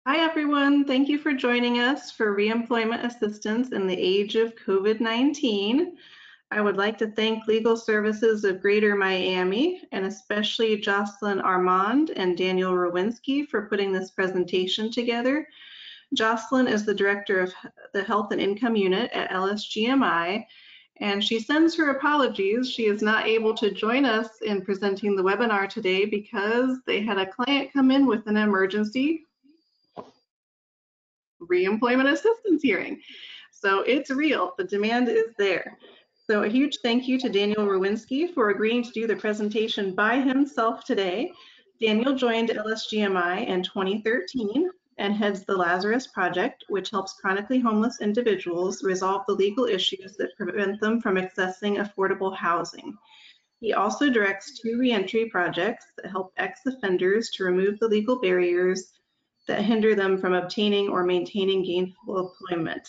Hi everyone, thank you for joining us for reemployment assistance in the age of COVID-19. I would like to thank Legal Services of Greater Miami and especially Jocelyn Armand and Daniel Rowinsky for putting this presentation together. Jocelyn is the Director of the Health and Income Unit at LSGMI, and she sends her apologies. She is not able to join us in presenting the webinar today because they had a client come in with an emergency reemployment assistance hearing. So it's real, the demand is there. So a huge thank you to Daniel Rowinsky for agreeing to do the presentation by himself today. Daniel joined LSGMI in 2013 and heads the Lazarus Project, which helps chronically homeless individuals resolve the legal issues that prevent them from accessing affordable housing. He also directs 2 reentry projects that help ex-offenders to remove the legal barriers that hinder them from obtaining or maintaining gainful employment.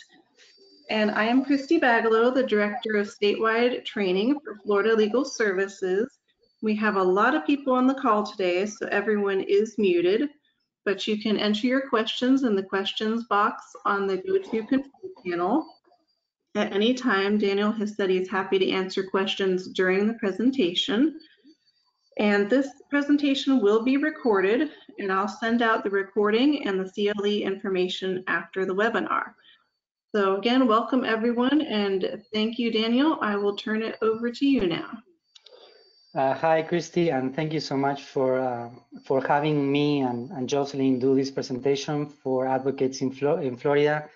And I am Christy Bagalow, the Director of Statewide Training for Florida Legal Services. We have a lot of people on the call today, so everyone is muted, but you can enter your questions in the questions box on the GoToControl panel. At any time, Daniel has said he's happy to answer questions during the presentation. And this presentation will be recorded, and I'll send out the recording and the CLE information after the webinar. So again, welcome everyone, and thank you, Daniel. I will turn it over to you now. Hi, Christy, and thank you so much for having me and Jocelyn do this presentation for advocates in Florida.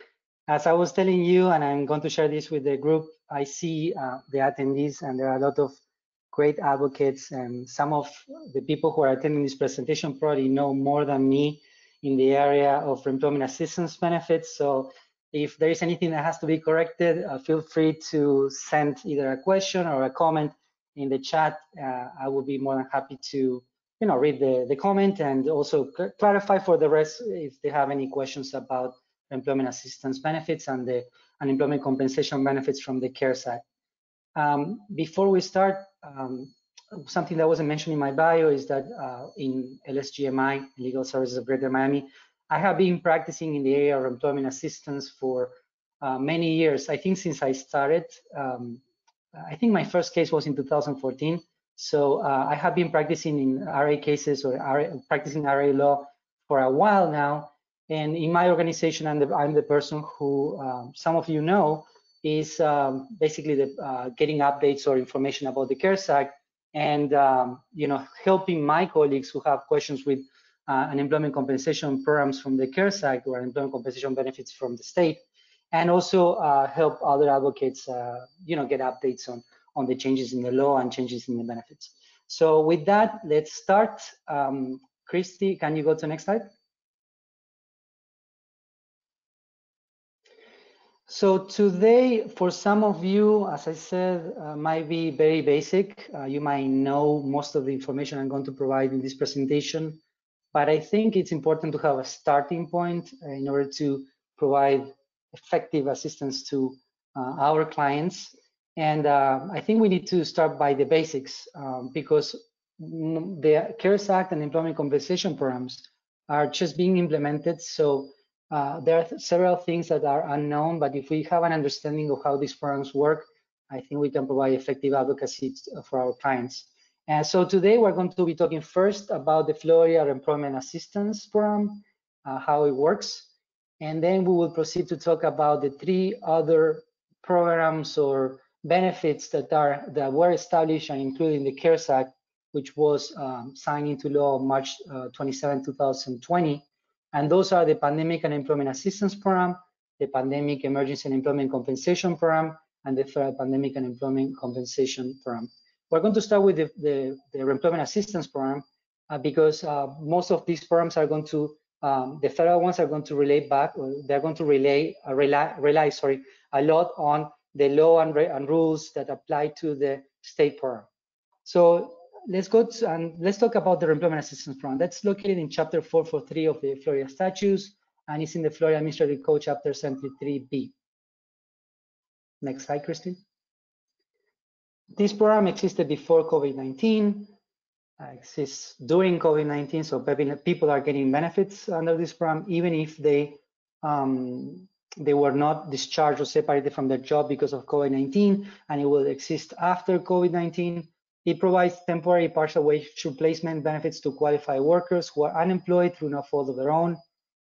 As I was telling you, and I'm going to share this with the group, I see the attendees, and there are a lot of great advocates, and some of the people who are attending this presentation probably know more than me in the area of reemployment assistance benefits. So if there is anything that has to be corrected, feel free to send either a question or a comment in the chat. I will be more than happy to read the comment and also clarify for the rest if they have any questions about employment assistance benefits and the unemployment compensation benefits from the CARES Act. Before we start, something that wasn't mentioned in my bio is that in LSGMI, Legal Services of Greater Miami, I have been practicing in the area of employment assistance for many years. I think since I started, I think my first case was in 2014. So I have been practicing in RA cases or practicing RA law for a while now. And in my organization, I'm the person who, some of you know, is basically getting updates or information about the CARES Act and helping my colleagues who have questions with unemployment compensation programs from the CARES Act or unemployment compensation benefits from the state, and also help other advocates get updates on the changes in the law and changes in the benefits. So with that, let's start. Christy, can you go to the next slide? So today, for some of you, as I said, might be very basic. You might know most of the information I'm going to provide in this presentation, but I think it's important to have a starting point in order to provide effective assistance to our clients. And I think we need to start by the basics because the CARES Act and employment compensation programs are just being implemented. So there are several things that are unknown, but if we have an understanding of how these programs work, I think we can provide effective advocacy for our clients. And so today we're going to be talking first about the Florida Employment Assistance Program, how it works, and then we will proceed to talk about the 3 other programs or benefits that were established and included in the CARES Act, which was signed into law on March 27, 2020. And those are the Pandemic Unemployment Assistance Program, the Pandemic Emergency Unemployment Compensation Program, and the Federal Pandemic Unemployment Compensation Program. We're going to start with the Employment Assistance Program because most of these programs are going to, the federal ones are going to relate back, or they're going to rely a lot on the law and rules that apply to the state program. So let's go to, and let's talk about the Employment Assistance Program. That's located in Chapter 443 of the Florida statutes, and it's in the Florida Administrative Code, Chapter 73B. Next slide, Christine. This program existed before COVID-19. exists during COVID-19. So people are getting benefits under this program, even if they were not discharged or separated from their job because of COVID-19, and it will exist after COVID-19. It provides temporary partial wage replacement benefits to qualified workers who are unemployed through no fault of their own,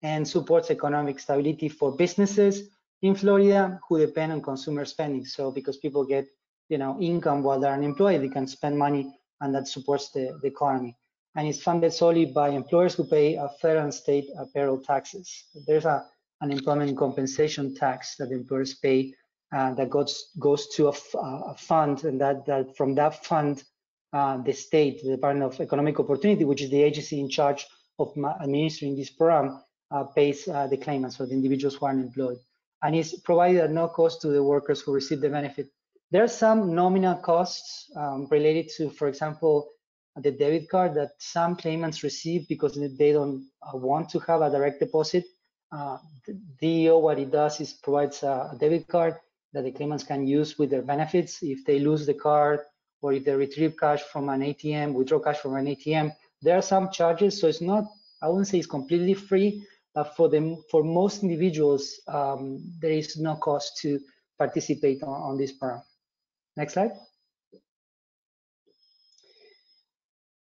and supports economic stability for businesses in Florida who depend on consumer spending. So because people get income while they're unemployed, they can spend money, and that supports the economy. And it's funded solely by employers who pay federal and state payroll taxes. There's an unemployment compensation tax that employers pay that goes to a fund, and that from that fund, the state, the Department of Economic Opportunity, which is the agency in charge of administering this program, pays the claimants, so the individuals who are unemployed. And it's provided at no cost to the workers who receive the benefit. There are some nominal costs related to, for example, the debit card that some claimants receive because they don't want to have a direct deposit. The DEO, what it does is provides a debit card that the claimants can use with their benefits. If they lose the card, or if they retrieve cash from an ATM, withdraw cash from an ATM, there are some charges. So it's not, I wouldn't say it's completely free. For most individuals, there is no cost to participate on this program. Next slide.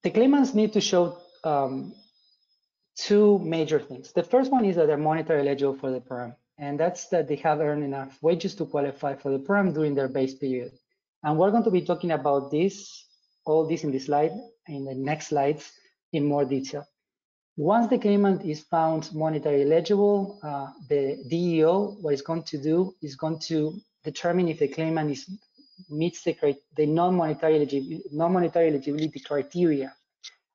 The claimants need to show two major things. The first one is that they're monetary eligible for the program, and that's that they have earned enough wages to qualify for the program during their base period. And we're going to be talking about all this in this slide, in the next slides, in more detail. Once the claimant is found monetary eligible, the DEO, what it's going to do is going to determine if the claimant meets the non-monetary eligibility criteria.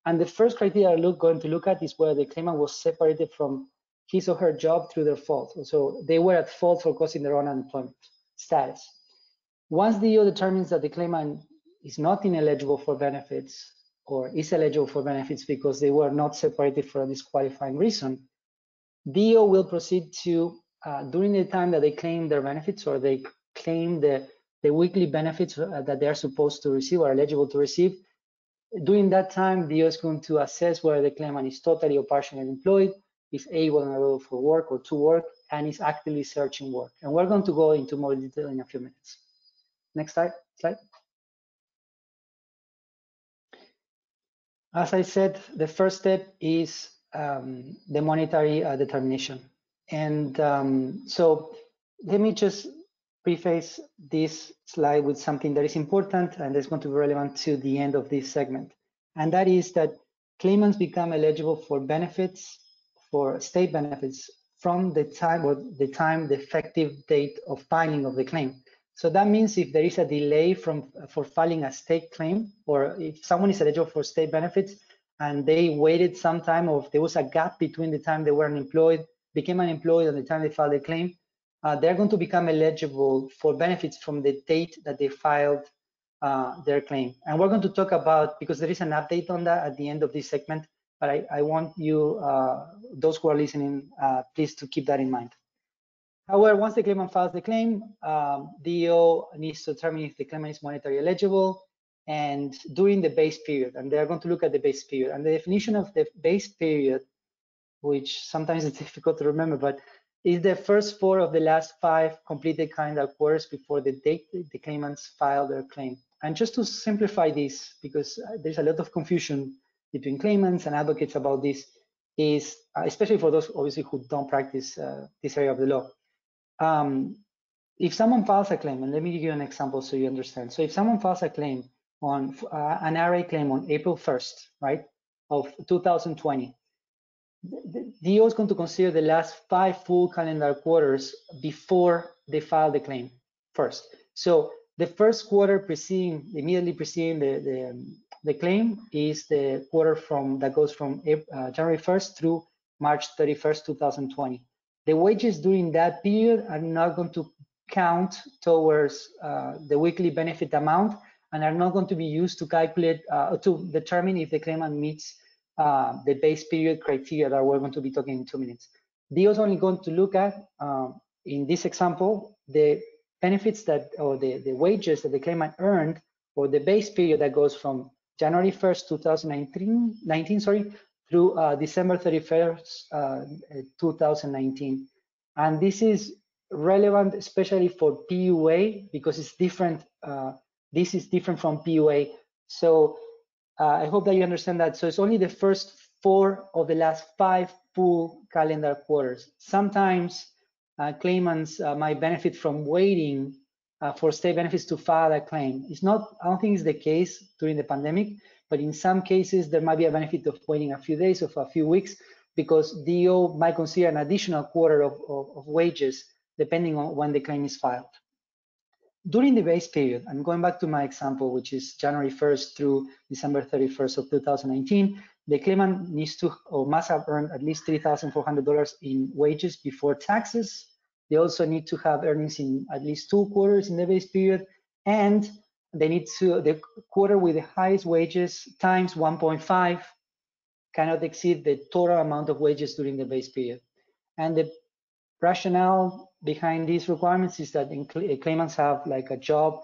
And the first criteria I'm going to look at is whether the claimant was separated from his or her job through their fault. So they were at fault for causing their own unemployment status. Once the DEO determines that the claimant is not ineligible for benefits, or is eligible for benefits because they were not separated for a disqualifying reason, DEO will proceed to, during the time that they claim their benefits, or they claim the weekly benefits that they are supposed to receive or eligible to receive, during that time, DEO is going to assess whether the claimant is totally or partially employed, is able and available for work or to work, and is actively searching work. And we're going to go into more detail in a few minutes. Next slide. As I said, the first step is the monetary determination. And so let me just preface this slide with something that is important and that's going to be relevant to the end of this segment. And that is that claimants become eligible for benefits, for state benefits, from the time, the effective date of filing of the claim. So that means if there is a delay for filing a state claim, or if someone is eligible for state benefits and they waited some time, or if there was a gap between the time they were unemployed, became unemployed, and the time they filed the claim, they're going to become eligible for benefits from the date that they filed their claim. And we're going to talk about, because there is an update on that at the end of this segment, but I want you, those who are listening, please to keep that in mind. However, once the claimant files the claim, DEO needs to determine if the claimant is monetary eligible, and during the base period, and they're going to look at the base period. And the definition of the base period, which sometimes is difficult to remember, but is the first 4 of the last 5 completed calendar quarters before the date the claimants file their claim. And just to simplify this, because there's a lot of confusion between claimants and advocates about this, is especially for those obviously who don't practice this area of the law. If someone files a claim, and let me give you an example so you understand. So if someone files a claim on an RA claim on April 1st, right, of 2020, the DEO is going to consider the last 5 full calendar quarters before they file the claim first. So the first quarter immediately preceding the claim is the quarter that goes from January 1st through March 31st, 2020. The wages during that period are not going to count towards the weekly benefit amount, and are not going to be used to calculate, to determine if the claimant meets the base period criteria that we're going to be talking in 2 minutes. DEO is only going to look at, in this example, the benefits or the wages that the claimant earned for the base period that goes from January 1st, 2019, through December 31st, 2019. And this is relevant, especially for PUA, because it's different. This is different from PUA. So I hope that you understand that. So it's only the first 4 of the last 5 full calendar quarters. Sometimes claimants might benefit from waiting for state benefits to file a claim. It's not, I don't think it's the case during the pandemic, but in some cases there might be a benefit of waiting a few days or a few weeks, because DO might consider an additional quarter of wages depending on when the claim is filed. During the base period, I'm going back to my example, which is January 1st through December 31st of 2019, the claimant needs to or must have earned at least $3,400 in wages before taxes. They also need to have earnings in at least 2 quarters in the base period, and they need to, the quarter with the highest wages times 1.5 cannot exceed the total amount of wages during the base period. And the rationale behind these requirements is that claimants have like a job,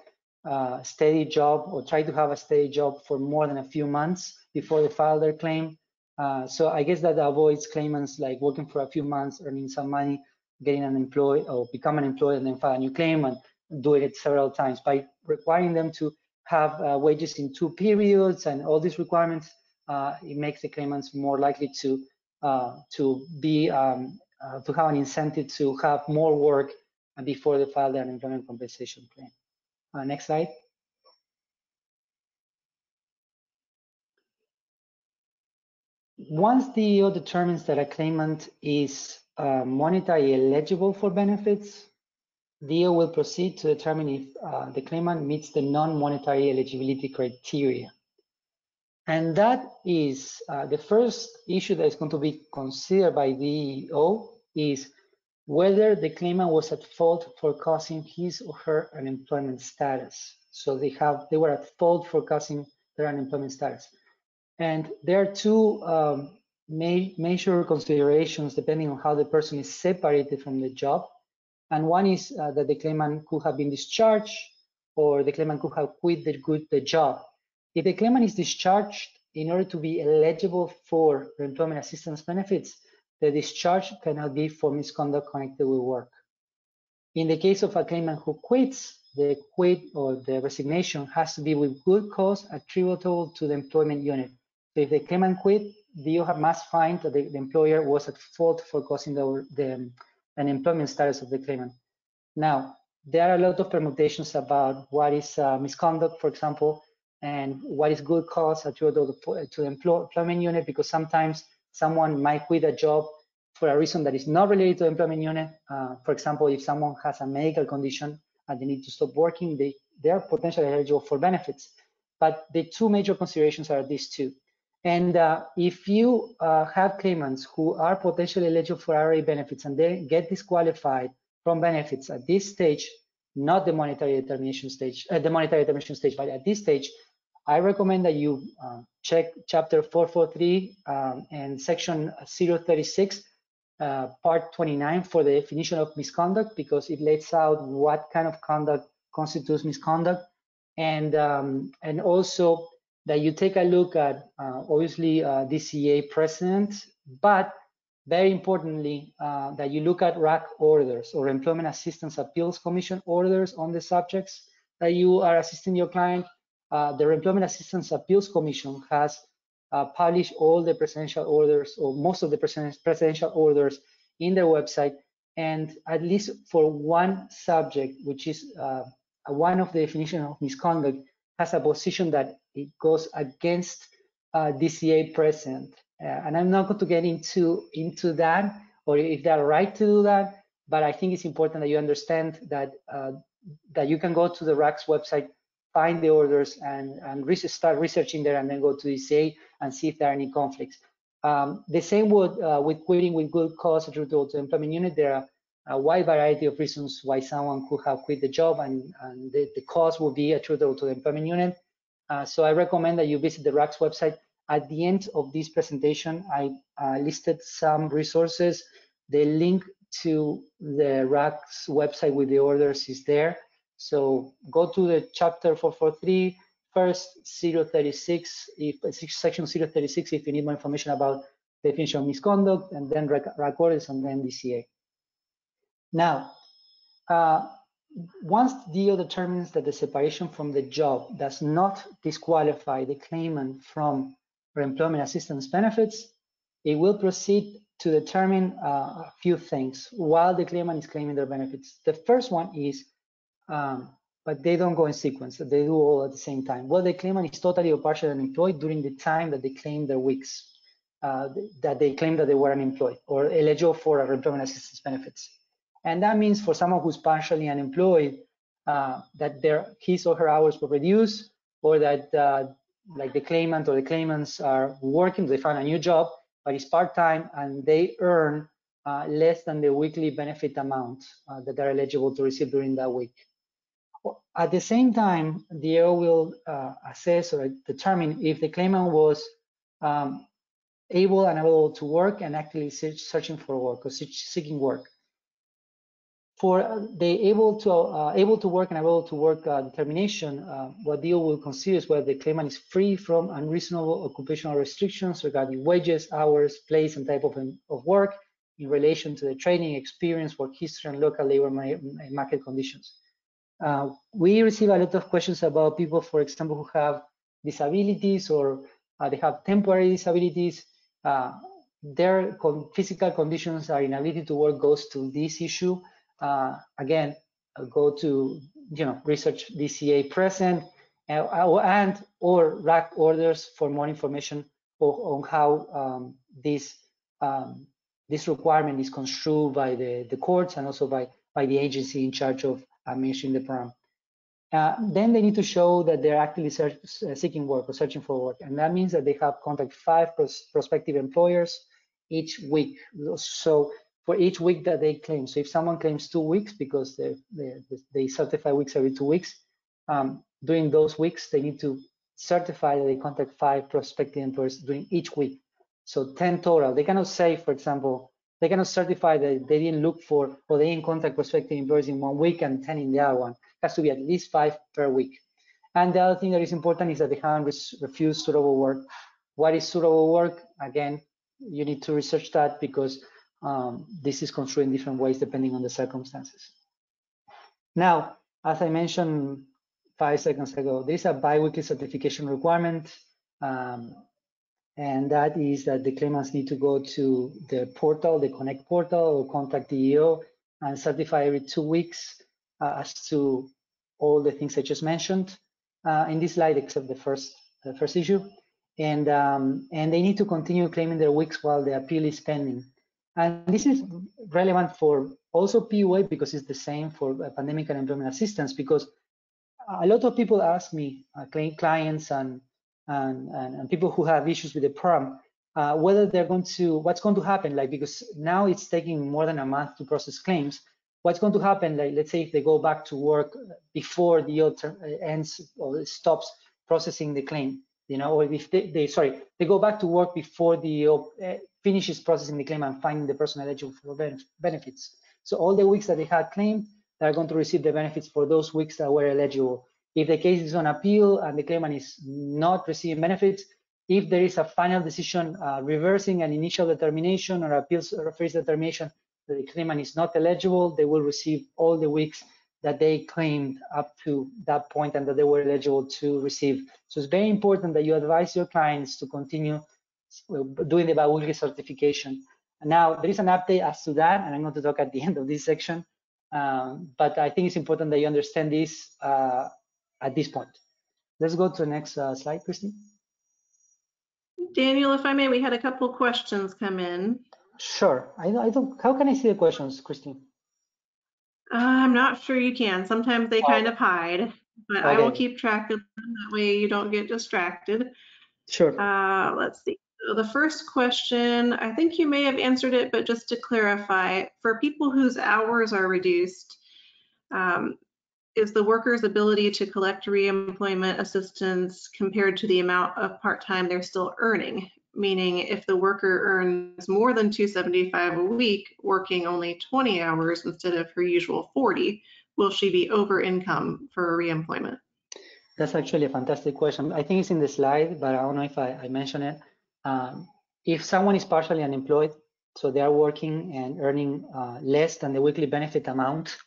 steady job, or try to have a steady job for more than a few months before they file their claim. So I guess that avoids claimants like working for a few months, earning some money, getting unemployed or become unemployed and then file a new claim and doing it several times. By requiring them to have wages in 2 periods and all these requirements, it makes the claimants more likely to have an incentive to have more work before they file their unemployment compensation claim. Next slide. Once DO determines that a claimant is monetary eligible for benefits, DO will proceed to determine if the claimant meets the non-monetary eligibility criteria. And that is the first issue that is going to be considered by DO is whether the claimant was at fault for causing his or her unemployment status. So they were at fault for causing their unemployment status. And there are 2 major considerations depending on how the person is separated from the job. And one is that the claimant could have been discharged, or the claimant could have quit the job. If the claimant is discharged, in order to be eligible for employment assistance benefits, the discharge cannot be for misconduct connected with work. In the case of a claimant who quits, the quit or the resignation has to be with good cause attributable to the employment unit. So if the claimant quit, DO must find that the employer was at fault for causing the unemployment status of the claimant. Now, there are a lot of permutations about what is misconduct, for example, and what is good cause attributable to the employment unit, because sometimes someone might quit a job for a reason that is not related to the employment unit. For example, if someone has a medical condition and they need to stop working, they are potentially eligible for benefits. But the 2 major considerations are these 2. And if you have claimants who are potentially eligible for RA benefits and they get disqualified from benefits at this stage, not the monetary determination stage, but at this stage, I recommend that you check Chapter 443 and Section 036, Part 29 for the definition of misconduct, because it lays out what kind of conduct constitutes misconduct, and also that you take a look at obviously DCA precedent, but very importantly that you look at RAC orders or Employment Assistance Appeals Commission orders on the subjects that you are assisting your client. The Employment Assistance Appeals Commission has published all the presidential orders, or most of the presidential orders, in their website, and at least for one subject, which is one of the definitions of misconduct, has a position that it goes against DCA precedent. And I'm not going to get into that, or if they're right to do that, but I think it's important that you understand that that you can go to the RAC's website, find the orders, and start researching there, and then go to DCA and see if there are any conflicts. The same with quitting with good cause attributable to the employment unit. There are a wide variety of reasons why someone could have quit the job, and the cause will be attributable to the employment unit. So I recommend that you visit the RAC's website. At the end of this presentation, I listed some resources. The link to the RAC's website with the orders is there. So go to the Chapter 443, first 036, section 036, if you need more information about definition of misconduct, and then RAC orders, and then DCA. Now, once DO determines that the separation from the job does not disqualify the claimant from reemployment assistance benefits, it will proceed to determine a few things while the claimant is claiming their benefits. The first one is, but they don't go in sequence, they do all at the same time. Well, the claimant is totally or partially unemployed during the time that they claim their weeks, that they claim that they were unemployed or eligible for reemployment assistance benefits. And that means for someone who's partially unemployed, that his or her hours were reduced, or that like the claimant or the claimants are working, they find a new job, but it's part-time and they earn less than the weekly benefit amount that they're eligible to receive during that week. At the same time, the DO will assess or determine if the claimant was able and able to work and actually searching for work or seeking work. For the able to work and able to work determination, what DO will consider is whether the claimant is free from unreasonable occupational restrictions regarding wages, hours, place, and type of work in relation to the training, experience, work history, and local labor market conditions. We receive a lot of questions about people, for example, who have disabilities or they have temporary disabilities. Their physical conditions or inability to work goes to this issue. Again, go to research DCA present and or RAC orders for more information on how this requirement is construed by the courts and also by the agency in charge of administering the program. Then they need to show that they're actively seeking work or searching for work, and that means that they have contacted 5 prospective employers each week. So for each week that they claim. So if someone claims 2 weeks because they certify weeks every 2 weeks, during those weeks, they need to certify that they contact 5 prospective employers during each week. So 10 total. They cannot say, for example, they cannot certify that they didn't look for or they didn't contact prospective employers in 1 week and 10 in the other one. It has to be at least 5 per week. And the other thing that is important is that they haven't refused suitable work. What is suitable work? Again, you need to research that because this is construed in different ways depending on the circumstances. Now, as I mentioned 5 seconds ago, there is a biweekly certification requirement, and that is that the claimants need to go to the portal, the Connect portal, or contact the EO and certify every 2 weeks as to all the things I just mentioned in this slide, except the first issue, and they need to continue claiming their weeks while the appeal is pending. And this is relevant for also PUA because it's the same for pandemic and employment assistance, because a lot of people ask me, clients and people who have issues with the program, whether they're going to, what's going to happen, like, because now it's taking more than a month to process claims. What's going to happen, like, let's say if they go back to work before the term ends or stops processing the claim, or if they go back to work before the finishes processing the claim and finding the person eligible for benefits. So all the weeks that they had claimed, they're going to receive the benefits for those weeks that were eligible. If the case is on appeal and the claimant is not receiving benefits, if there is a final decision reversing an initial determination or appeals or first determination that the claimant is not eligible, they will receive all the weeks that they claimed up to that point and that they were eligible to receive. So it's very important that you advise your clients to continue doing the biweekly certification. Now, there is an update as to that, and I'm going to talk at the end of this section, but I think it's important that you understand this at this point. Let's go to the next slide, Christy. Daniel, if I may, we had a couple questions come in. Sure. I don't. How can I see the questions, Christine? I'm not sure you can. Sometimes they kind of hide, but okay. I will keep track of them. That way you don't get distracted. Sure. Let's see. So the first question, I think you may have answered it, but just to clarify, for people whose hours are reduced, is the worker's ability to collect reemployment assistance compared to the amount of part-time they're still earning? Meaning if the worker earns more than $275 a week, working only 20 hours instead of her usual 40, will she be over income for reemployment? That's actually a fantastic question. I think it's in the slide, but I don't know if I mentioned it. If someone is partially unemployed, so they are working and earning less than the weekly benefit amount,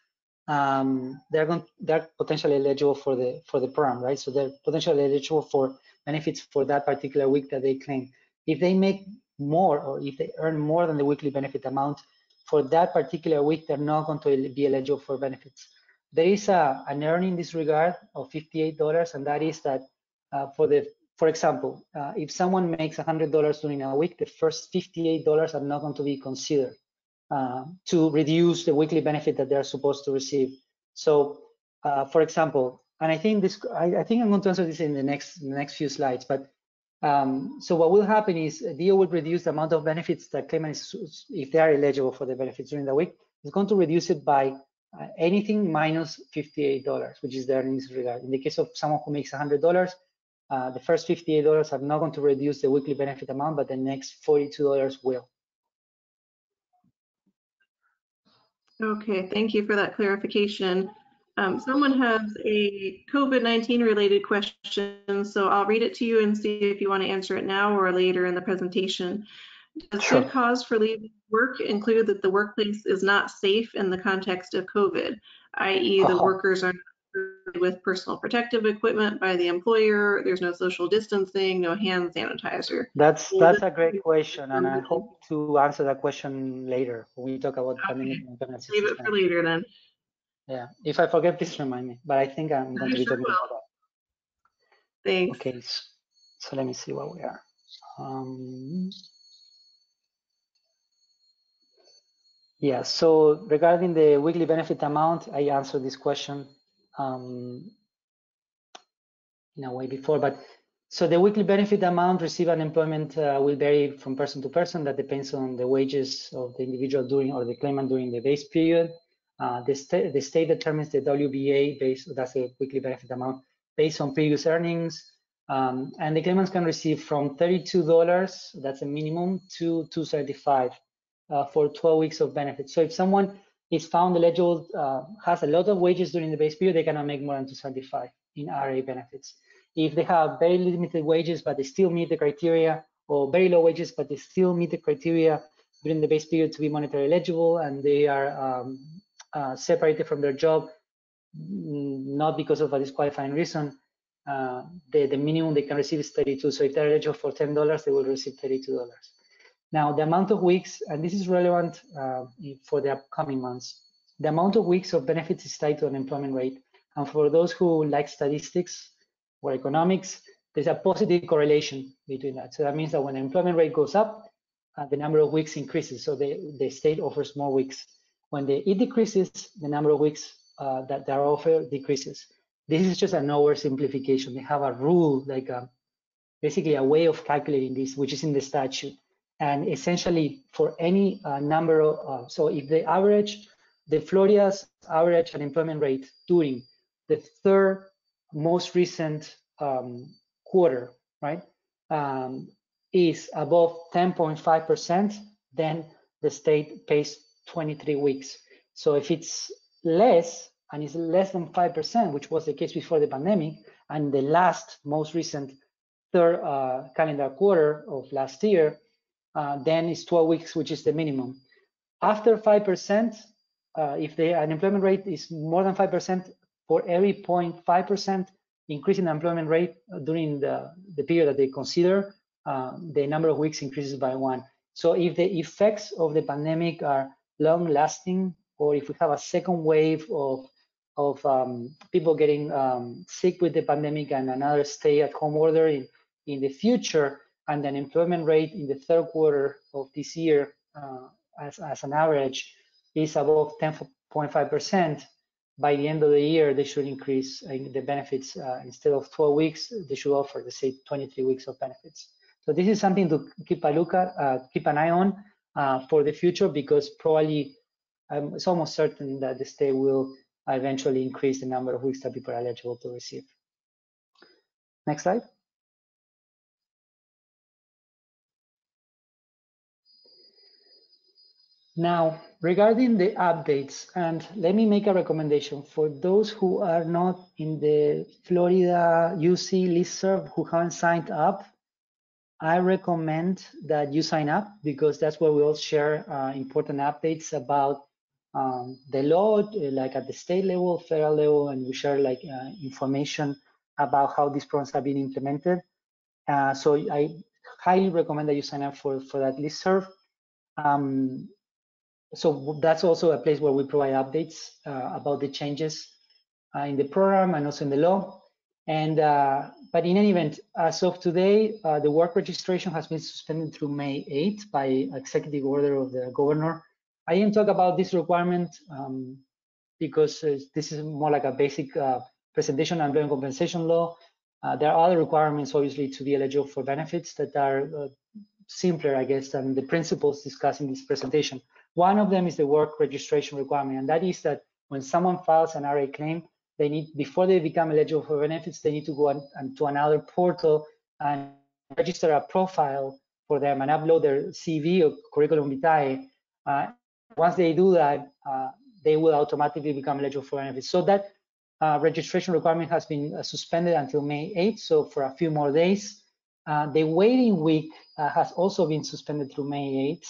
they're potentially eligible for the program, right? So they're potentially eligible for benefits for that particular week that they claim. If they make more, or if they earn more than the weekly benefit amount for that particular week, they're not going to be eligible for benefits. There is an earning in this regard of $58, and that is that for example, if someone makes $100 during a week, the first $58 are not going to be considered to reduce the weekly benefit that they're supposed to receive. So, for example, and I think I'm going to answer this in the next few slides, but so what will happen is DO will reduce the amount of benefits that claimant is, if they are eligible for the benefits during the week, it's going to reduce it by anything minus $58, which is the earnings regard. In the case of someone who makes $100, the first $58 are not going to reduce the weekly benefit amount, but the next $42 will. Okay, thank you for that clarification. Someone has a COVID-19 related question, so I'll read it to you and see if you want to answer it now or later in the presentation. Does Sure. good cause for leaving work include that the workplace is not safe in the context of COVID, i.e. the workers are not with personal protective equipment by the employer, there's no social distancing, no hand sanitizer? That's a great question, and I hope to answer that question later when we talk about pandemic and emergency Leave it for later then. Yeah, if I forget, please remind me, but I think I'm going to be talking about that. Thanks. Okay, so let me see what we are. Yeah, so regarding the weekly benefit amount, I answered this question in a way before, but so the weekly benefit amount received unemployment will vary from person to person. That depends on the wages of the individual during, or the claimant during the base period. The state determines the WBA based, that's the weekly benefit amount, based on previous earnings. And the claimants can receive from $32, that's a minimum, to $275 for 12 weeks of benefits. So if someone is found eligible, has a lot of wages during the base period, they cannot make more than $275 in RA benefits. If they have very limited wages, but they still meet the criteria, or very low wages, but they still meet the criteria during the base period to be monetary eligible, and they are separated from their job, not because of a disqualifying reason, the minimum they can receive is $32. So if they're eligible for $10, they will receive $32. Now, the amount of weeks, and this is relevant for the upcoming months, the amount of weeks of benefits is tied to unemployment rate. And for those who like statistics or economics, there's a positive correlation between that. So that means that when the employment rate goes up, the number of weeks increases. So the state offers more weeks. When it decreases, the number of weeks that are offered decreases. This is just an oversimplification. They have a rule, like basically a way of calculating this, which is in the statute. And essentially, for any number of, so if the average, the Florida's average unemployment rate during the third most recent quarter, right, is above 10.5%, then the state pays 23 weeks. So if it's less, and it's less than 5%, which was the case before the pandemic, and the last most recent third calendar quarter of last year, then it's 12 weeks, which is the minimum. After 5%, if the unemployment rate is more than 5%, for every 0.5% increase in unemployment rate during the period that they consider, the number of weeks increases by 1. So if the effects of the pandemic are long lasting, or if we have a second wave of people getting sick with the pandemic and another stay-at-home order in the future, and the unemployment rate in the third quarter of this year, as an average, is above 10.5%, by the end of the year, they should increase the benefits. Instead of 12 weeks, they should offer, let's say, 23 weeks of benefits. So this is something to keep a look at, keep an eye on for the future, because probably it's almost certain that the state will eventually increase the number of weeks that people are eligible to receive. Next slide. Now, regarding the updates, and let me make a recommendation for those who are not in the Florida UC listserv who haven't signed up. I recommend that you sign up because that's where we all share important updates about the law, like at the state level, federal level, and we share like information about how these programs are being implemented. So I highly recommend that you sign up for that listserv. So that's also a place where we provide updates about the changes in the program and also in the law. And but in any event, as of today, the work registration has been suspended through May 8th by executive order of the governor. I didn't talk about this requirement because this is more like a basic presentation on employment compensation law. There are other requirements, obviously, to be eligible for benefits that are simpler, I guess, than the principles discussed in this presentation. One of them is the work registration requirement, and that is that when someone files an RA claim, they need, before they become eligible for benefits, they need to go to another portal and register a profile for them and upload their CV or curriculum vitae. Once they do that, they will automatically become eligible for benefits. So that registration requirement has been suspended until May 8th, so for a few more days. The waiting week has also been suspended through May 8th.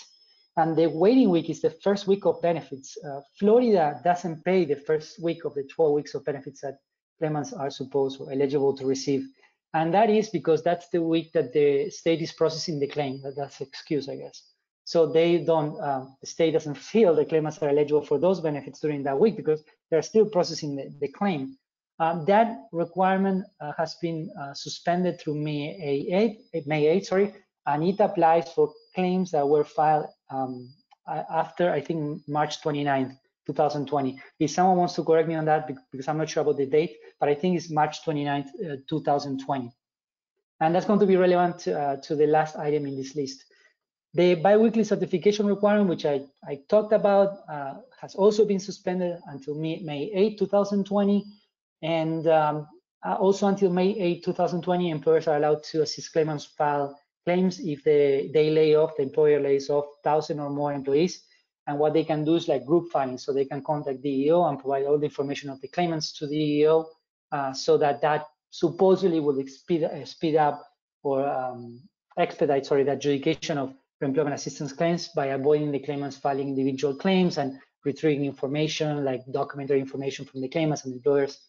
And the waiting week is the first week of benefits. Florida doesn't pay the first week of the 12 weeks of benefits that claimants are supposed or eligible to receive. And that is because that's the week that the state is processing the claim. That's the excuse, I guess. So they don't, the state doesn't feel the claimants are eligible for those benefits during that week because they're still processing the claim. That requirement has been suspended through May 8th, and it applies for claims that were filed after, I think, March 29th, 2020. If someone wants to correct me on that, because I'm not sure about the date, but I think it's March 29th, 2020. And that's going to be relevant to the last item in this list. The biweekly certification requirement, which I talked about, has also been suspended until May 8, 2020. And also until May 8, 2020, employers are allowed to assist claimants file claims if they lay off, the employer lays off 1,000 or more employees. And what they can do is like group filing. So they can contact the EEO and provide all the information of the claimants to the EEO so that supposedly will speed up or expedite, the adjudication of employment assistance claims by avoiding the claimants filing individual claims and retrieving information like documentary information from the claimants and employers.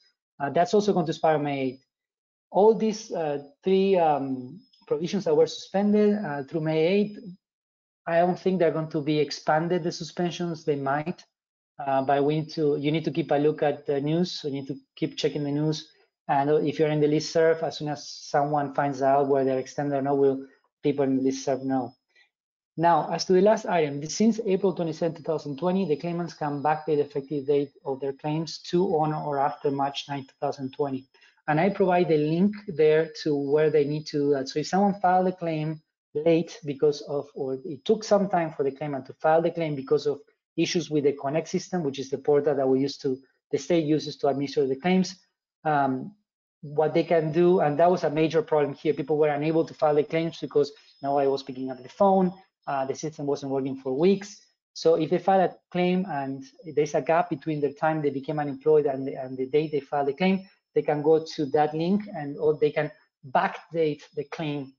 That's also going to expire May 8th. All these three provisions that were suspended through May 8th, I don't think they're going to be expanded, the suspensions. They might, but you need to keep a look at the news. So you need to keep checking the news. And if you're in the listserv, as soon as someone finds out where they're extended or not, will people in the listserv know. Now, as to the last item, since April 27, 2020, the claimants can backdate the effective date of their claims to on or after March 9, 2020. And I provide a link there to where they need to do that. So if someone filed a claim late because of, or it took some time for the claimant to file the claim because of issues with the Connect system, which is the portal that the state uses to administer the claims, what they can do, and that was a major problem here. People were unable to file the claims because nobody was picking up the phone. The system wasn't working for weeks. So if they file a claim and there's a gap between the time they became unemployed and the date they filed the claim, they can go to that link or they can backdate the claim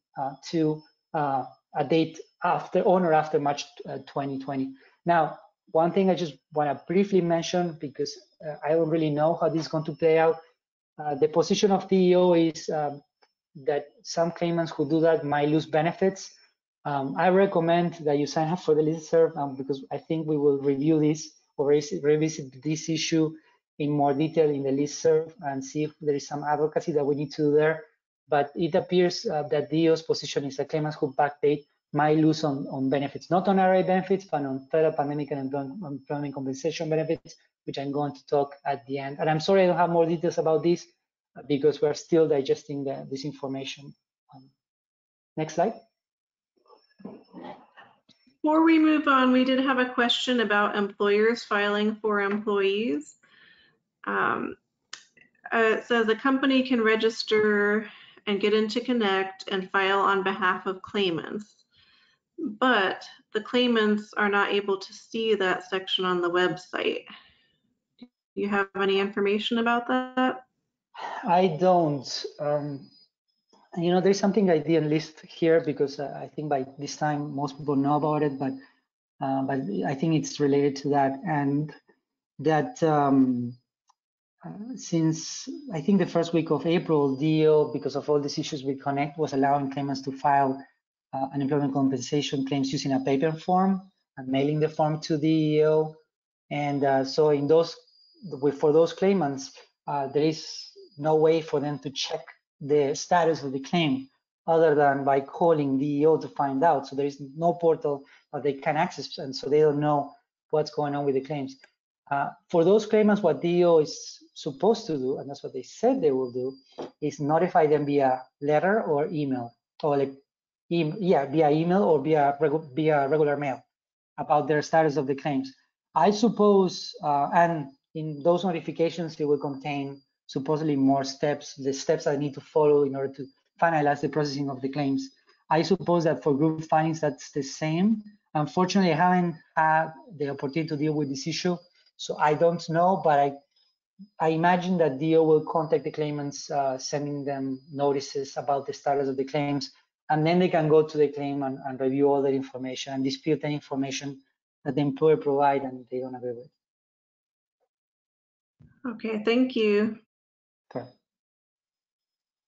to a date on or after March 2020. Now, one thing I just want to briefly mention, because I don't really know how this is going to play out. The position of the EEO is that some claimants who do that might lose benefits. I recommend that you sign up for the listserv because I think we will review this or revisit this issue in more detail in the listserv and see if there is some advocacy that we need to do there. But it appears that the EEO's position is that claimants who backdate might lose on benefits, not on RA benefits, but on federal pandemic and employment compensation benefits, which I'm going to talk at the end. And I'm sorry I don't have more details about this because we're still digesting this information. Next slide. Before we move on, we did have a question about employers filing for employees. It says a company can register and get into Connect and file on behalf of claimants. but the claimants are not able to see that section on the website. Do you have any information about that? I don't. You know, there's something I didn't list here because I think by this time most people know about it, but I think it's related to that, and that since I think the first week of April, DO, because of all these issues with Connect, was allowing claimants to file unemployment compensation claims using a paper form and mailing the form to DO. And so in those, for those claimants, there is no way for them to check the status of the claim other than by calling DO to find out. So there is no portal that they can access, and so they don't know what's going on with the claims. For those claimants, what DO is supposed to do, and that's what they said they will do, is notify them via letter or email, or like, via email or via regular mail about their status of the claims. I suppose, and in those notifications, they will contain supposedly more steps, the steps I need to follow in order to finalize the processing of the claims. I suppose that for group filings, that's the same. Unfortunately, I haven't had the opportunity to deal with this issue, so I don't know, but I imagine that DO will contact the claimants, sending them notices about the status of the claims, and then they can go to the claim and review all the information and dispute any information that the employer provide and they don't agree with. Okay, thank you. Correct.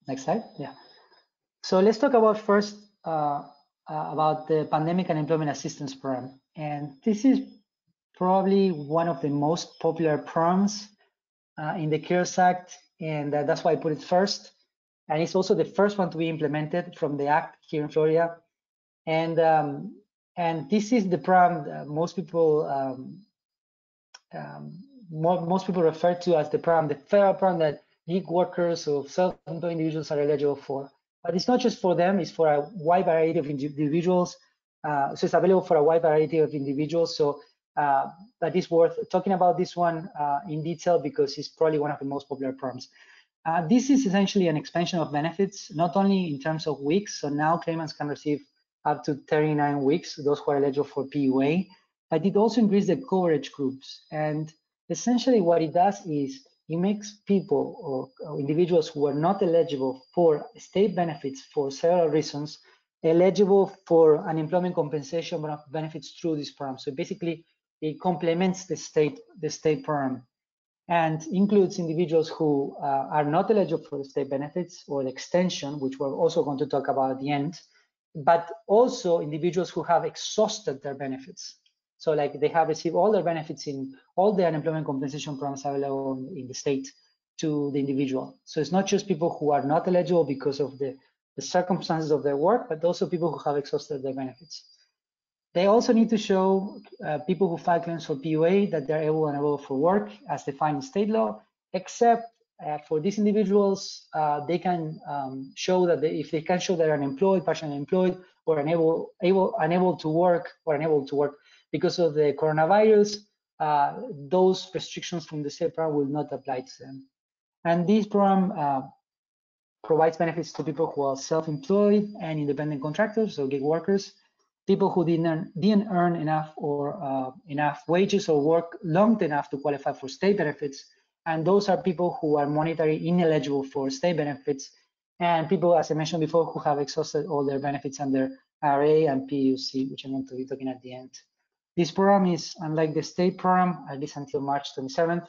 Next slide. Yeah. So let's talk about first about the Pandemic Unemployment Assistance Program, and this is probably one of the most popular programs in the CARES Act, and that's why I put it first. And it's also the first one to be implemented from the Act here in Florida. And this is the program that most people refer to as the program, the federal program that gig workers or self-employed individuals are eligible for. But it's not just for them; it's for a wide variety of individuals. So it's available for a wide variety of individuals. So that is worth talking about this one in detail because it's probably one of the most popular programs. This is essentially an expansion of benefits, not only in terms of weeks. So now claimants can receive up to 39 weeks, those who are eligible for PUA, but it also increases the coverage groups. And essentially what it does is it makes people or individuals who are not eligible for state benefits for several reasons eligible for unemployment compensation benefits through this program. So basically it complements the state program and includes individuals who are not eligible for the state benefits or the extension, which we're also going to talk about at the end, but also individuals who have exhausted their benefits. So like they have received all their benefits in all the unemployment compensation programs available in the state to the individual. So it's not just people who are not eligible because of the circumstances of their work, but also people who have exhausted their benefits. They also need to show people who file claims for PUA that they're able and able for work as defined in state law, except for these individuals, they can show that if they can show they're unemployed, partially unemployed, or unable to work because of the coronavirus, those restrictions from the state program will not apply to them. And this program provides benefits to people who are self-employed and independent contractors, so gig workers, people who didn't earn enough or enough wages or work long enough to qualify for state benefits. And those are people who are monetary ineligible for state benefits, and people, as I mentioned before, who have exhausted all their benefits under RA and PEUC, which I'm going to be talking at the end. This program is, unlike the state program, at least until March 27th,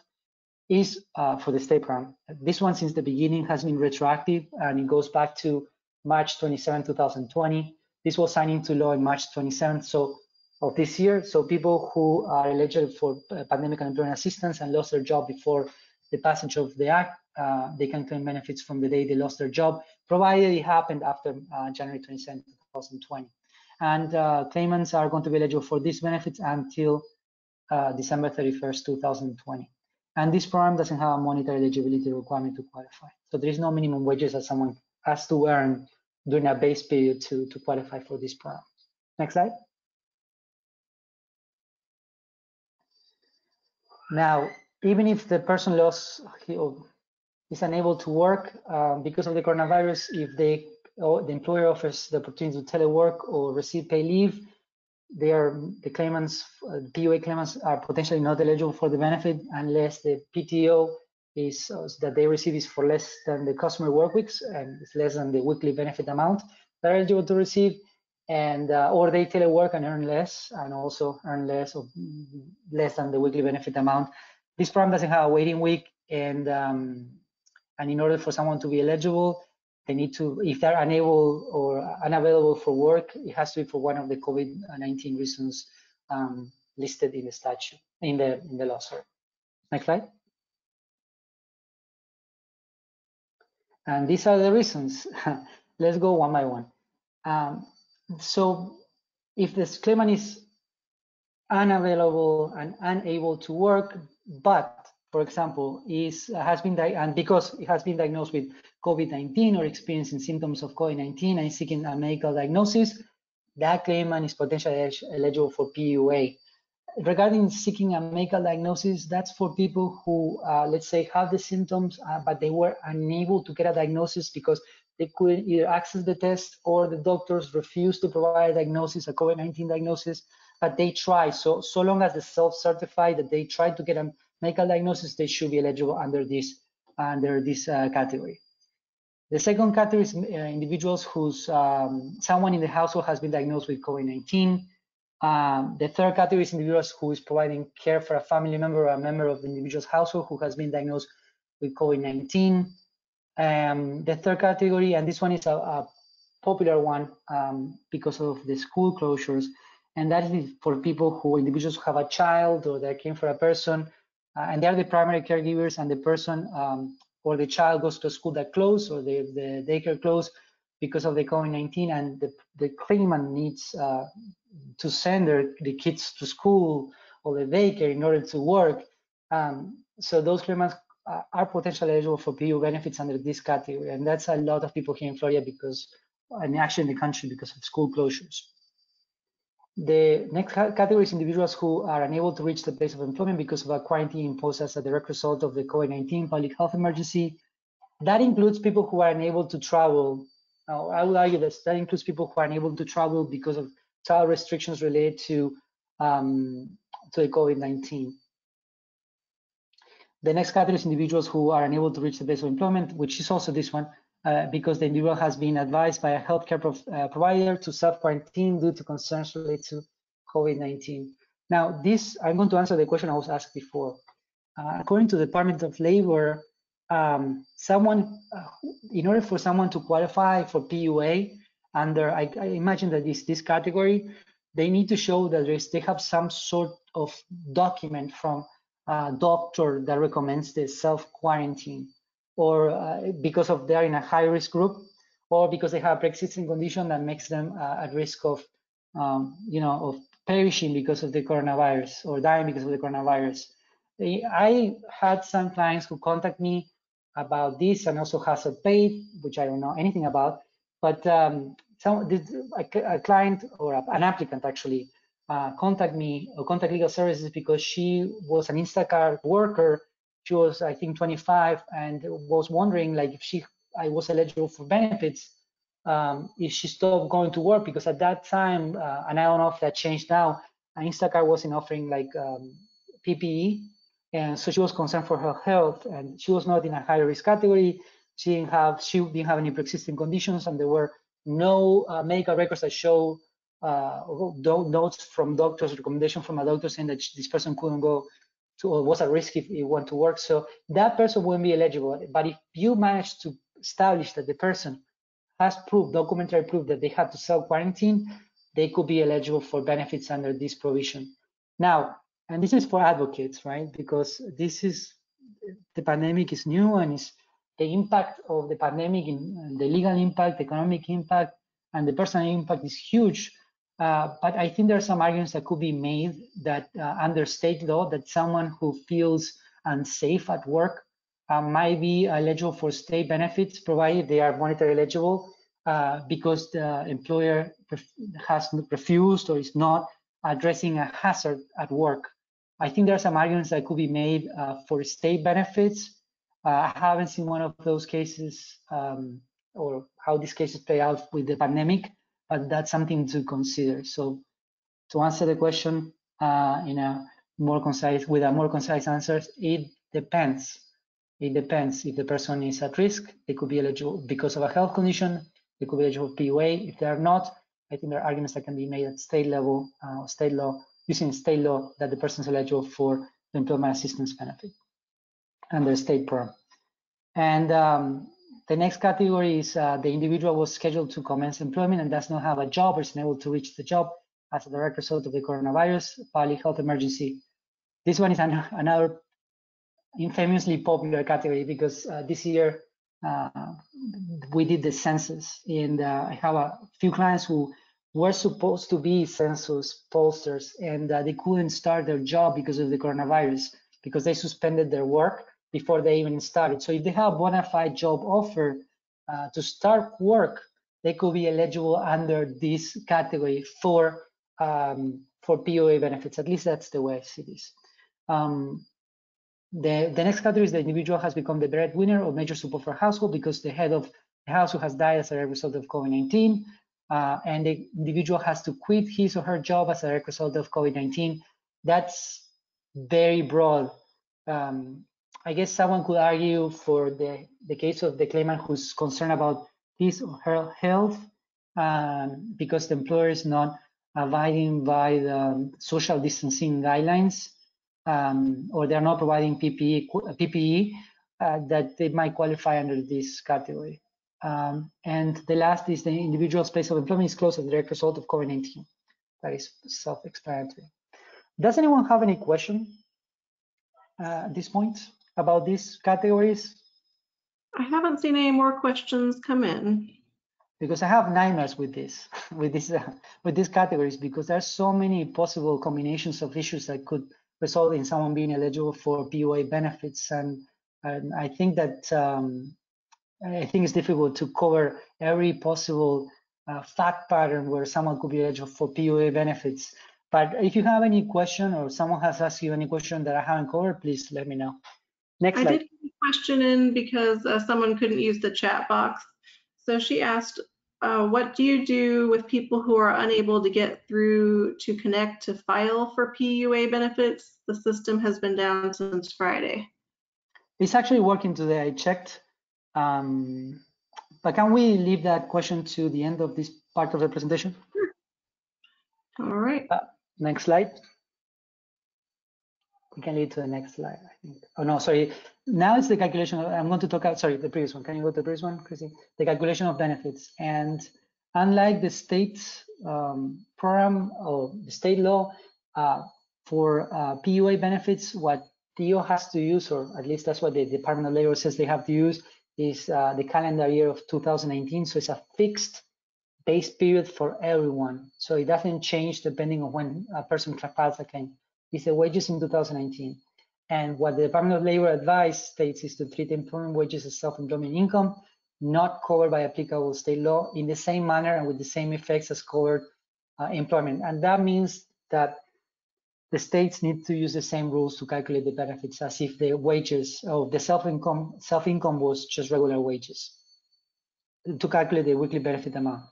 is for the state program. This one, since the beginning, has been retroactive, and it goes back to March 27, 2020. This was signed into law in March 27th of this year. So people who are eligible for pandemic unemployment assistance and lost their job before the passage of the act, they can claim benefits from the day they lost their job, provided it happened after January 27, 2020. And claimants are going to be eligible for these benefits until December 31st, 2020. And this program doesn't have a monetary eligibility requirement to qualify. So there is no minimum wages that someone has to earn during a base period to qualify for this program. Next slide. Now, even if the person is unable to work because of the coronavirus, if the employer offers the opportunity to telework or receive pay leave, the claimants, PUA claimants are potentially not eligible for the benefit unless the PTO is that they receive is for less than the customer work weeks and it's less than the weekly benefit amount they're eligible to receive, and or they telework and earn less and also earn less or less than the weekly benefit amount. This program doesn't have a waiting week, and in order for someone to be eligible, they need to, if they're unable or unavailable for work, it has to be for one of the COVID-19 reasons listed in the statute, in the law, sorry. Next slide. And these are the reasons. Let's go one by one. So if the claimant is unavailable and unable to work, but for example, has been diagnosed with COVID-19 or experiencing symptoms of COVID-19 and is seeking a medical diagnosis, that claimant is potentially eligible for PUA. Regarding seeking a medical diagnosis, that's for people who, let's say, have the symptoms, but they were unable to get a diagnosis because they couldn't either access the test or the doctors refused to provide a diagnosis, a COVID-19 diagnosis, but they try. So long as they self-certify that they tried to get a medical diagnosis, they should be eligible under this category. The second category is individuals whose someone in the household has been diagnosed with COVID-19. The third category is individuals who is providing care for a family member or a member of the individual's household who has been diagnosed with COVID-19. The third category, and this one is a popular one because of the school closures, and that is for people who individuals who have a child or they're caring for a person, and they're the primary caregivers, and the person or the child goes to a school that closed or the daycare closed because of the COVID-19, and the claimant needs to send the kids to school or the daycare in order to work. So those claimants are potentially eligible for PU benefits under this category, and that's a lot of people here in Florida because, and actually in the country because of school closures. The next category is individuals who are unable to reach the place of employment because of a quarantine imposed as a direct result of the COVID-19 public health emergency. That includes people who are unable to travel. Now, I would argue that includes people who are unable to travel because of travel restrictions related to the COVID-19. The next category is individuals who are unable to reach the place of employment, which is also this one, because the individual has been advised by a healthcare provider to self-quarantine due to concerns related to COVID-19. Now, I'm going to answer the question I was asked before. According to the Department of Labor, in order for someone to qualify for PUA under, I imagine that this category, they need to show that they have some sort of document from a doctor that recommends the self-quarantine, or because of they're in a high-risk group, or because they have a pre-existing condition that makes them at risk of, of perishing because of the coronavirus or dying because of the coronavirus. I had some clients who contact me about this and also hazard pay, which I don't know anything about, but a client or an applicant actually contact me or contact legal services because she was an Instacart worker. She was, I think, 25 and was wondering like if I was eligible for benefits if she stopped going to work, because at that time, and I don't know if that changed now, Instacart wasn't offering like PPE, and so she was concerned for her health, and she was not in a high risk category. She didn't have any pre-existing conditions, and there were no medical records that show notes from doctors, recommendation from a doctor saying that this person couldn't go to or was at risk if he went to work. So that person wouldn't be eligible. But if you manage to establish that the person has documentary proof that they had to self-quarantine, they could be eligible for benefits under this provision. Now, and this is for advocates, right? Because the pandemic is new, and the impact of the pandemic, in the legal impact, the economic impact, and the personal impact is huge. But I think there are some arguments that could be made that under state law, that someone who feels unsafe at work might be eligible for state benefits, provided they are monetary eligible, because the employer has refused or is not addressing a hazard at work. I think there are some arguments that could be made for state benefits. I haven't seen one of those cases or how these cases play out with the pandemic, but that's something to consider. So to answer the question in a more concise, with a more concise answers, it depends. It depends. If the person is at risk, they could be eligible because of a health condition. They could be eligible for PUA. If they are not, I think there are arguments that can be made at state level, state law, using state law, that the person is eligible for the employment assistance benefit under state program. And the next category is the individual was scheduled to commence employment and does not have a job or is unable to reach the job as a direct result of the coronavirus public health emergency. This one is another infamously popular category because this year we did the census, and I have a few clients who were supposed to be census pollsters, and they couldn't start their job because of the coronavirus, because they suspended their work before they even started. So if they have a bona fide job offer to start work, they could be eligible under this category for PUA benefits. At least that's the way I see this. The next category is the individual has become the breadwinner or major support for household because the head of the household has died as a result of COVID-19, and the individual has to quit his or her job as a result of COVID-19. That's very broad. I guess someone could argue for the case of the claimant who's concerned about his or her health because the employer is not abiding by the social distancing guidelines, or they're not providing PPE, that they might qualify under this category. And the last is the individual's place of employment is closed as a direct result of COVID-19. That is self-explanatory. Does anyone have any question at this point about these categories? I haven't seen any more questions come in. Because I have nightmares with this, with these categories, because there's so many possible combinations of issues that could result in someone being eligible for PUA benefits, and I think that it's difficult to cover every possible fact pattern where someone could be eligible for PUA benefits. But if you have any question or someone has asked you any question that I haven't covered, please let me know. Next slide. I did get a question in because someone couldn't use the chat box. So she asked, what do you do with people who are unable to get through to connect to file for PUA benefits? The system has been down since Friday. It's actually working today. I checked. But can we leave that question to the end of this part of the presentation? Sure. All right. Next slide. We can lead to the next slide, I think. Oh, no, sorry. Now it's the calculation. I'm going to talk about, sorry, the previous one. Can you go to the previous one, Chrissy? The calculation of benefits. And unlike the state program or the state law for PUA benefits, what TO has to use, or at least that's what the Department of Labor says they have to use, is the calendar year of 2019. So it's a fixed base period for everyone. So it doesn't change depending on when a person files a claim. It's the wages in 2019. And what the Department of Labor advice states is to treat employment wages as self-employment income, not covered by applicable state law, in the same manner and with the same effects as covered employment. And that means that the states need to use the same rules to calculate the benefits as if the wages of the self-income was just regular wages, to calculate the weekly benefit amount.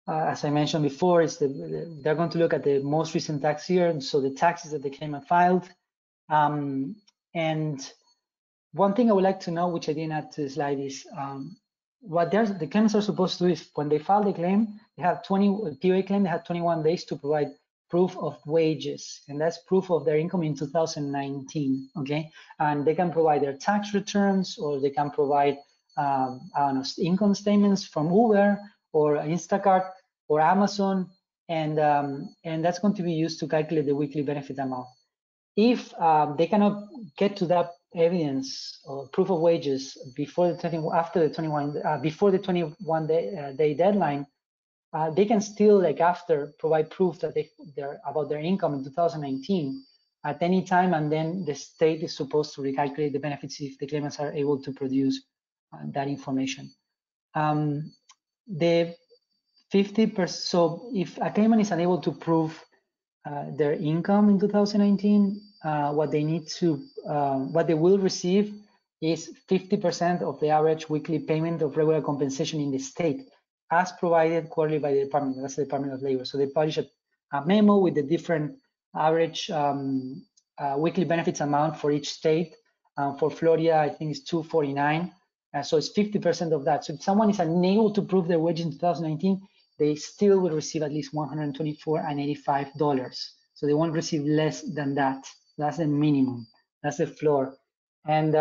As I mentioned before, they're going to look at the most recent tax year, and so the taxes that the claimant filed. And one thing I would like to know, which I didn't add to the slide, is what the claimants are supposed to do is when they file the claim, they have PUA claim, they have 21 days to provide proof of wages, and that's proof of their income in 2019, okay? And they can provide their tax returns, or they can provide I don't know, income statements from Uber or Instacart or Amazon, and that's going to be used to calculate the weekly benefit amount. If they cannot get to that evidence or proof of wages before the 21 day deadline, they can still, like, after, provide proof that they're about their income in 2019 at any time, and then the state is supposed to recalculate the benefits if the claimants are able to produce that information. The 50%, so if a claimant is unable to prove their income in 2019, what they will receive is 50% of the average weekly payment of regular compensation in the state, as provided quarterly by the department. That's the Department of Labor. So they publish memo with the different average weekly benefits amount for each state. For Florida, I think it's $249. So it's 50% of that. So if someone is unable to prove their wage in 2019, they still will receive at least $124.85. So they won't receive less than that. That's the minimum. That's the floor. And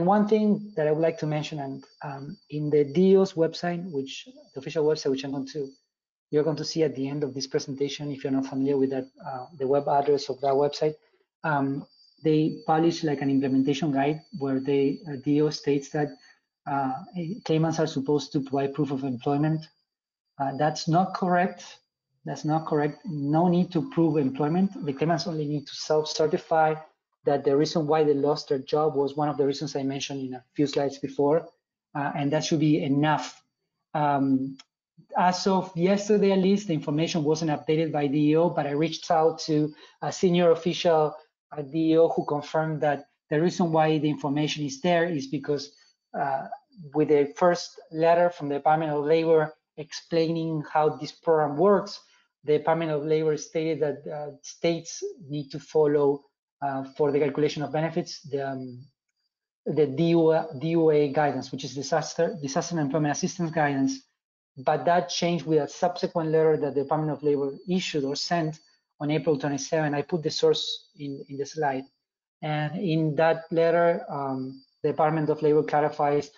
one thing that I would like to mention, and in the DO's website, which the official website, which you're going to see at the end of this presentation, if you're not familiar with that, the web address of that website, they publish like an implementation guide where DO states that claimants are supposed to provide proof of employment. That's not correct. That's not correct. No need to prove employment. The claimants only need to self-certify that the reason why they lost their job was one of the reasons I mentioned in a few slides before, and that should be enough. As of yesterday, at least, the information wasn't updated by DO, but I reached out to a senior official at DO who confirmed that the reason why the information is there is because with the first letter from the Department of Labor explaining how this program works, the Department of Labor stated that states need to follow for the calculation of benefits the DOA guidance, which is disaster employment assistance guidance. But that changed with a subsequent letter that the Department of Labor issued or sent on April 27. I put the source in the slide. And in that letter, the Department of Labor clarifies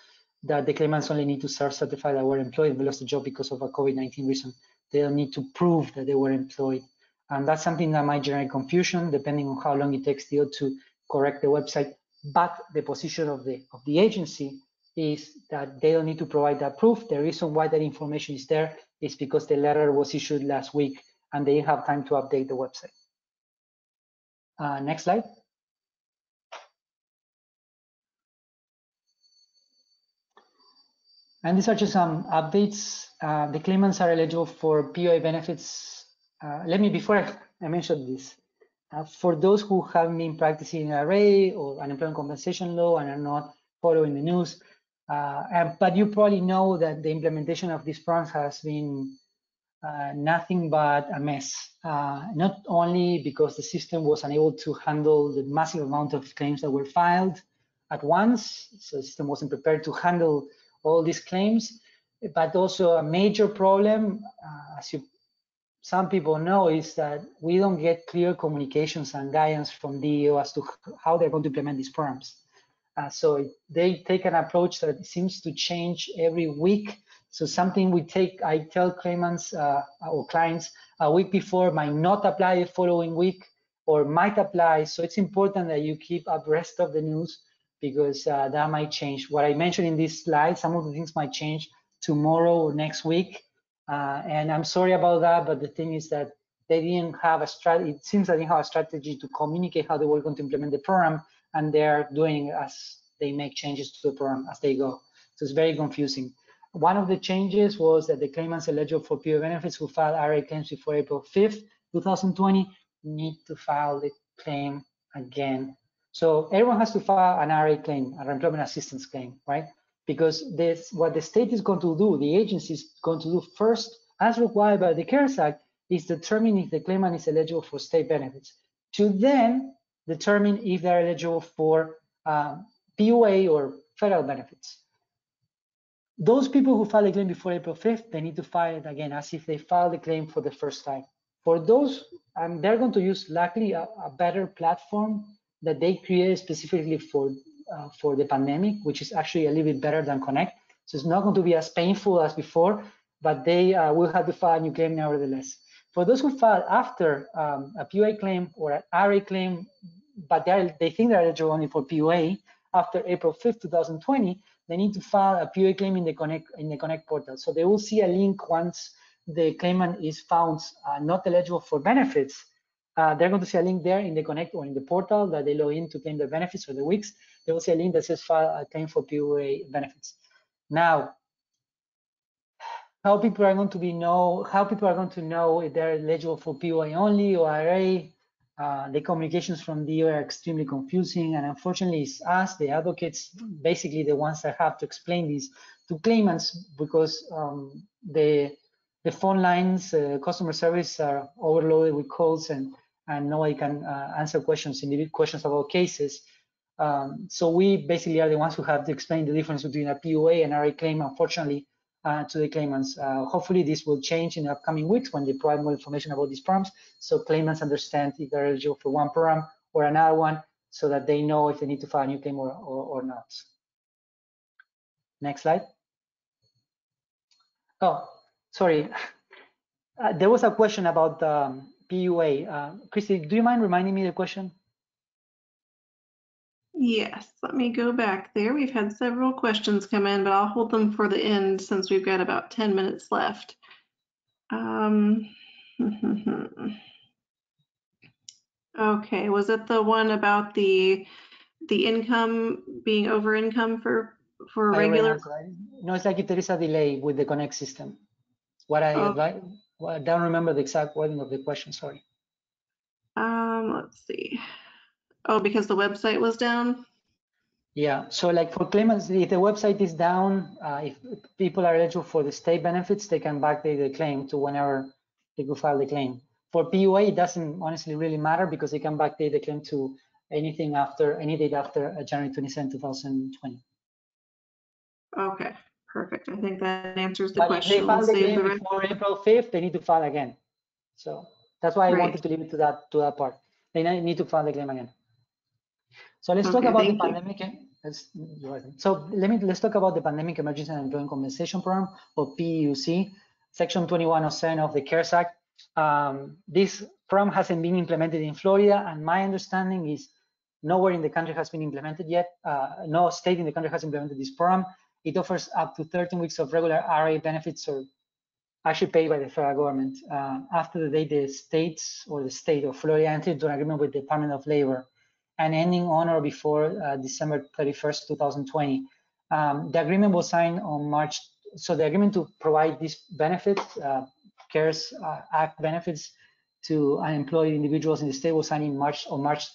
that the claimants only need to self-certify that were employed and lost a job because of a COVID-19 reason. They don't need to prove that they were employed. And that's something that might generate confusion depending on how long it takes DO to correct the website. But the position of the agency is that they don't need to provide that proof. The reason why that information is there is because the letter was issued last week and they have time to update the website. Next slide. And these are just some updates. The claimants are eligible for PEUC benefits. Before I mention this, for those who haven't been practicing RA or unemployment compensation law and are not following the news, but you probably know that the implementation of these programs has been nothing but a mess. Not only because the system was unable to handle the massive amount of claims that were filed at once, so the system wasn't prepared to handle all these claims, but also a major problem, as some people know, is that we don't get clear communications and guidance from DO as to how they're going to implement these programs. So they take an approach that seems to change every week. So something I tell claimants or clients a week before might not apply the following week or might apply. So it's important that you keep abreast of the news because that might change. What I mentioned in this slide, some of the things might change tomorrow or next week. And I'm sorry about that, but the thing is that they didn't have a strategy. It seems they didn't have a strategy to communicate how they were going to implement the program, and they're doing as they make changes to the program as they go. So it's very confusing. One of the changes was that the claimants eligible for PEUC benefits who filed RA claims before April 5th, 2020, need to file the claim again. So everyone has to file an RA claim, an employment assistance claim, right? Because what the state is going to do, the agency is going to do first, as required by the CARES Act, is determine if the claimant is eligible for state benefits, to then determine if they're eligible for PUA or federal benefits. Those people who file a claim before April 5th, they need to file it again as if they filed the claim for the first time. For those, they're going to use likely a better platform that they created specifically for the pandemic, which is actually a little bit better than Connect. So it's not going to be as painful as before, but they will have to file a new claim nevertheless. For those who file after a PUA claim or an RA claim, but they think they're eligible only for PUA after April 5th, 2020, they need to file a PUA claim in the Connect portal. So they will see a link once the claimant is found not eligible for benefits. They're going to see a link there in the Connect or in the portal that they log in to claim their benefits for the weeks. They will see a link that says file a claim for PUA benefits. Now, how people are going to know if they're eligible for PUA only or RA? The communications from DO are extremely confusing, and unfortunately it's us, the advocates, basically the ones that have to explain this to claimants, because the the phone lines, customer service are overloaded with calls, and nobody can answer questions, individual questions about cases. So we basically are the ones who have to explain the difference between a PUA and RA claim, unfortunately, to the claimants. Hopefully this will change in the upcoming weeks when they provide more information about these programs, so claimants understand if they're eligible for one program or another one, so that they know if they need to file a new claim or not. Next slide. Oh, sorry. There was a question about PUA. Christy, do you mind reminding me the question? Yes, let me go back there. We've had several questions come in, but I'll hold them for the end since we've got about 10 minutes left. Okay, was it the one about the income being over income for regular? No, it's like if there is a delay with the Connect system. What I advise, well, I don't remember the exact wording of the question, sorry. Let's see. Oh, because the website was down? Yeah, so like for claimants, if the website is down, if people are eligible for the state benefits, they can backdate the claim to whenever they could file the claim. For PUA, it doesn't honestly really matter because they can backdate the claim to anything after, any date after January 27, 2020. Okay, perfect. I think that answers the But question. if they file the claim before April 5th, they need to file again. So that's why I wanted to leave it to that part. They need to file the claim again. So let's talk about the pandemic. Let's talk about the Pandemic Emergency Unemployment Compensation Program, or PEUC, Section 2107 of the CARES Act. This program hasn't been implemented in Florida, and my understanding is nowhere in the country has been implemented yet. No state in the country has implemented this program. It offers up to 13 weeks of regular RA benefits, or actually paid by the federal government, after the date the states or the state of Florida entered into an agreement with the Department of Labor, and ending on or before December 31st, 2020. The agreement was signed on March, so the agreement to provide these benefits, CARES Act benefits to unemployed individuals in the state was signed on March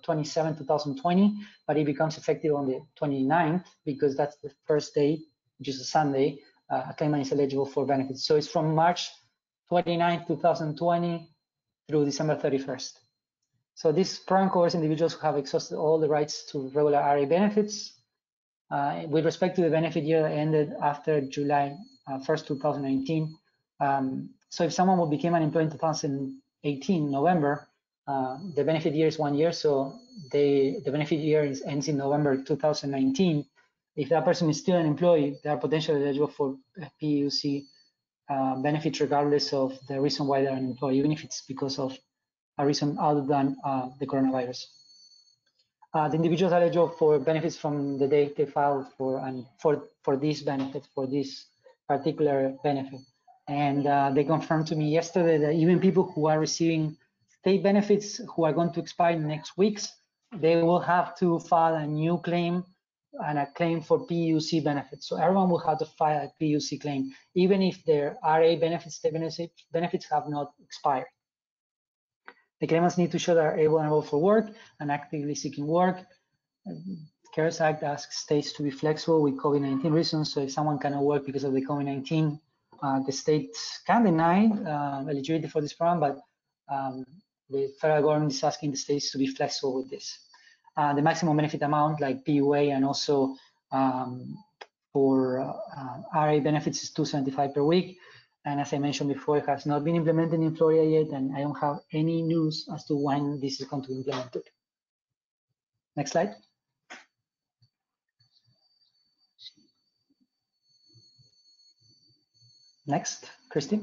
27, 2020, but it becomes effective on the 29th because that's the first day, which is a Sunday, a claimant is eligible for benefits. So it's from March 29, 2020 through December 31st. So this program covers individuals who have exhausted all the rights to regular RA benefits. With respect to the benefit year that ended after July 1st, 2019. So if someone became unemployed in 2018, November, the benefit year is 1 year. So the benefit year ends in November 2019. If that person is still unemployed, they are potentially eligible for PEUC benefits regardless of the reason why they're unemployed, even if it's because of a reason other than the coronavirus. The individuals are eligible for benefits from the date they filed for this benefit, for this particular benefit. And they confirmed to me yesterday that even people who are receiving state benefits who are going to expire in the next weeks, they will have to file a new claim and a claim for PEUC benefits. So everyone will have to file a PEUC claim, even if their RA benefits, benefits have not expired. The claimants need to show they're able and able for work and actively seeking work. CARES Act asks states to be flexible with COVID-19 reasons. So if someone cannot work because of the COVID-19, the states can deny eligibility for this program, but the federal government is asking the states to be flexible with this. The maximum benefit amount, like PUA and also for RA benefits, is $275 per week. And as I mentioned before, it has not been implemented in Florida yet, and I don't have any news as to when this is going to be implemented. Next slide. Next, Christy.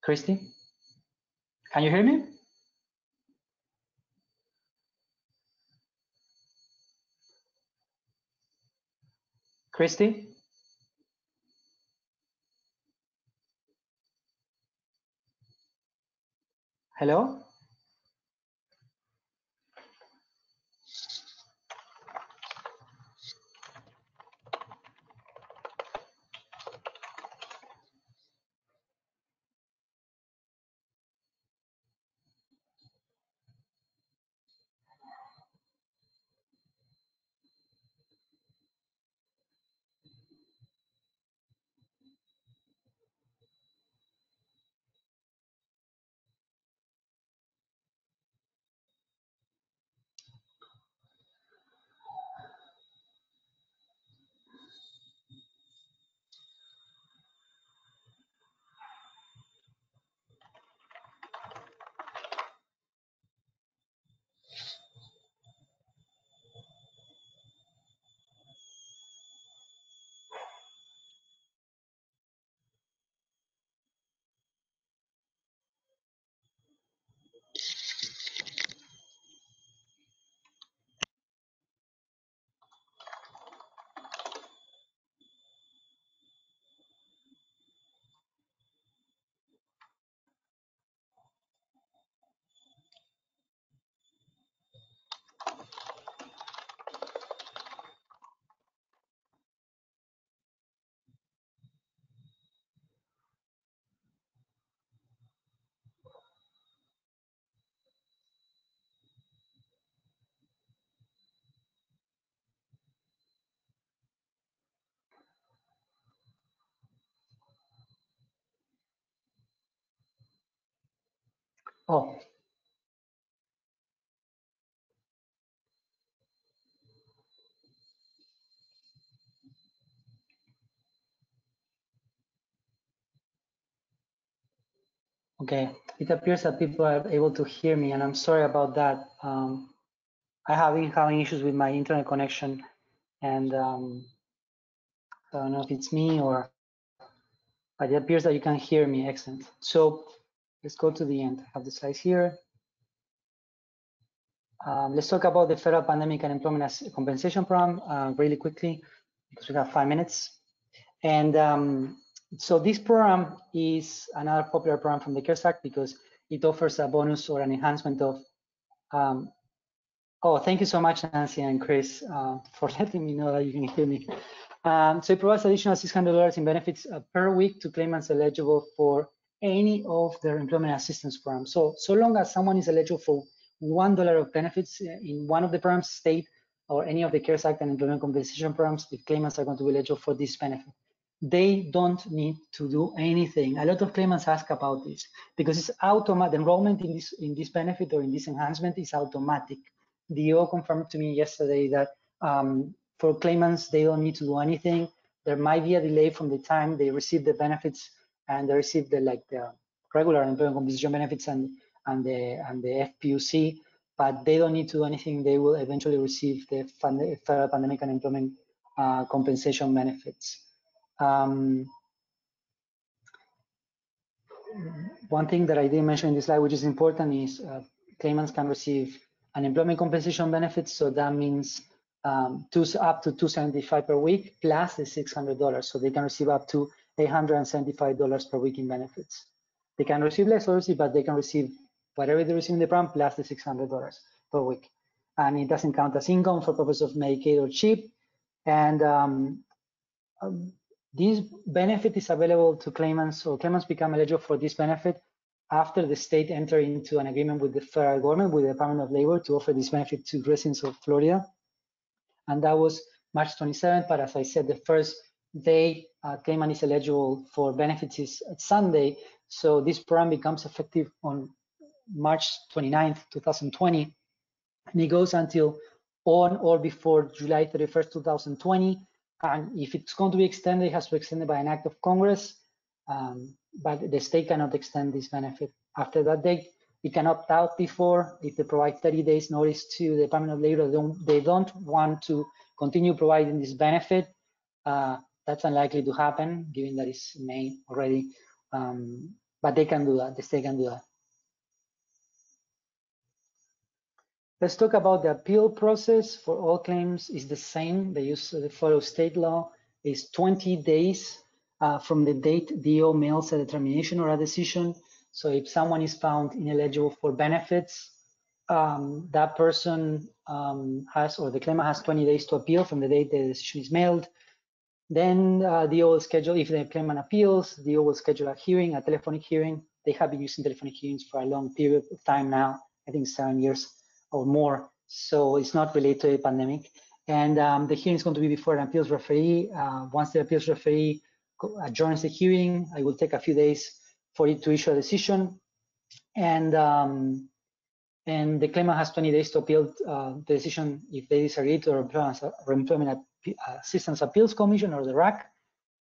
Christy, can you hear me? Christy? Hello? Oh. Okay, it appears that people are able to hear me, and I'm sorry about that. I have been having issues with my internet connection, and I don't know if it's me or, but it appears that you can hear me. Excellent. So let's go to the end. I have the slides here. Let's talk about the Federal Pandemic and Employment Compensation Program really quickly, because we have 5 minutes. And so this program is another popular program from the CARES Act because it offers a bonus or an enhancement of, oh, thank you so much, Nancy and Chris, for letting me know that you can hear me. So it provides additional $600 in benefits per week to claimants eligible for any of their employment assistance programs. So long as someone is eligible for $1 of benefits in one of the programs, state or any of the CARES Act and employment compensation programs, the claimants are going to be eligible for this benefit. They don't need to do anything. A lot of claimants ask about this because it's automatic. The enrollment in this benefit or in this enhancement is automatic. The DO confirmed to me yesterday that for claimants, they don't need to do anything. There might be a delay from the time they receive the benefits and they receive the regular employment compensation benefits and the FPEUC, but they don't need to do anything. They will eventually receive the Federal Pandemic and Employment compensation benefits. One thing that I didn't mention in this slide, which is important, is claimants can receive unemployment compensation benefits. So that means up to $275 per week plus the $600. So they can receive up to $875 per week in benefits. They can receive less, obviously, but they can receive whatever they receive in the program plus the $600 per week. And it doesn't count as income for purpose of Medicaid or CHIP. And this benefit is available to claimants, or claimants become eligible for this benefit after the state enter into an agreement with the federal government, with the Department of Labor, to offer this benefit to residents of Florida. And that was March 27th, but as I said, the first day claimant is eligible for benefits is Sunday. So this program becomes effective on March 29th, 2020. And it goes until on or before July 31st, 2020. And if it's going to be extended, it has to be extended by an act of Congress, but the state cannot extend this benefit. After that date, it can opt out before if they provide 30 days notice to the Department of Labor. They don't want to continue providing this benefit. That's unlikely to happen, given that it's May already, but they can do that, the state can do that. Let's talk about the appeal process for all claims. Is the same. They follow state law. Is 20 days from the date DO mails a determination or a decision. So if someone is found ineligible for benefits, that person has, or the claimant has 20 days to appeal from the date the decision is mailed. Then DO will schedule, if the claimant appeals, DO will schedule a hearing, a telephonic hearing. They have been using telephonic hearings for a long period of time now, I think 7 years or more. So it's not related to the pandemic. And the hearing is going to be before an appeals referee. Once the appeals referee adjourns the hearing, it will take a few days for it to issue a decision. And the claimant has 20 days to appeal the decision if they disagree to the Reemployment Assistance Appeals Commission, or the RAC.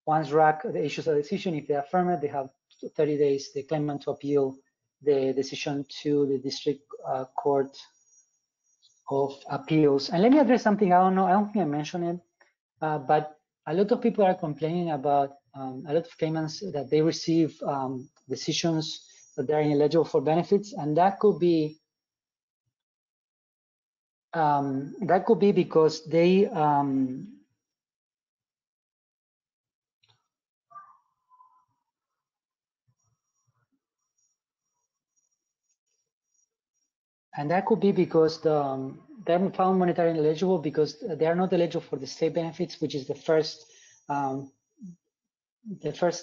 Once RAC issues a decision, if they affirm it, they have 30 days, the claimant, to appeal the decision to the District Court of Appeals. And let me address something. I don't think I mentioned it, but a lot of people are complaining about a lot of claimants that they receive decisions that they're ineligible for benefits, and that could be because they and that could be because they're found monetarily ineligible because they are not eligible for the state benefits, which is the first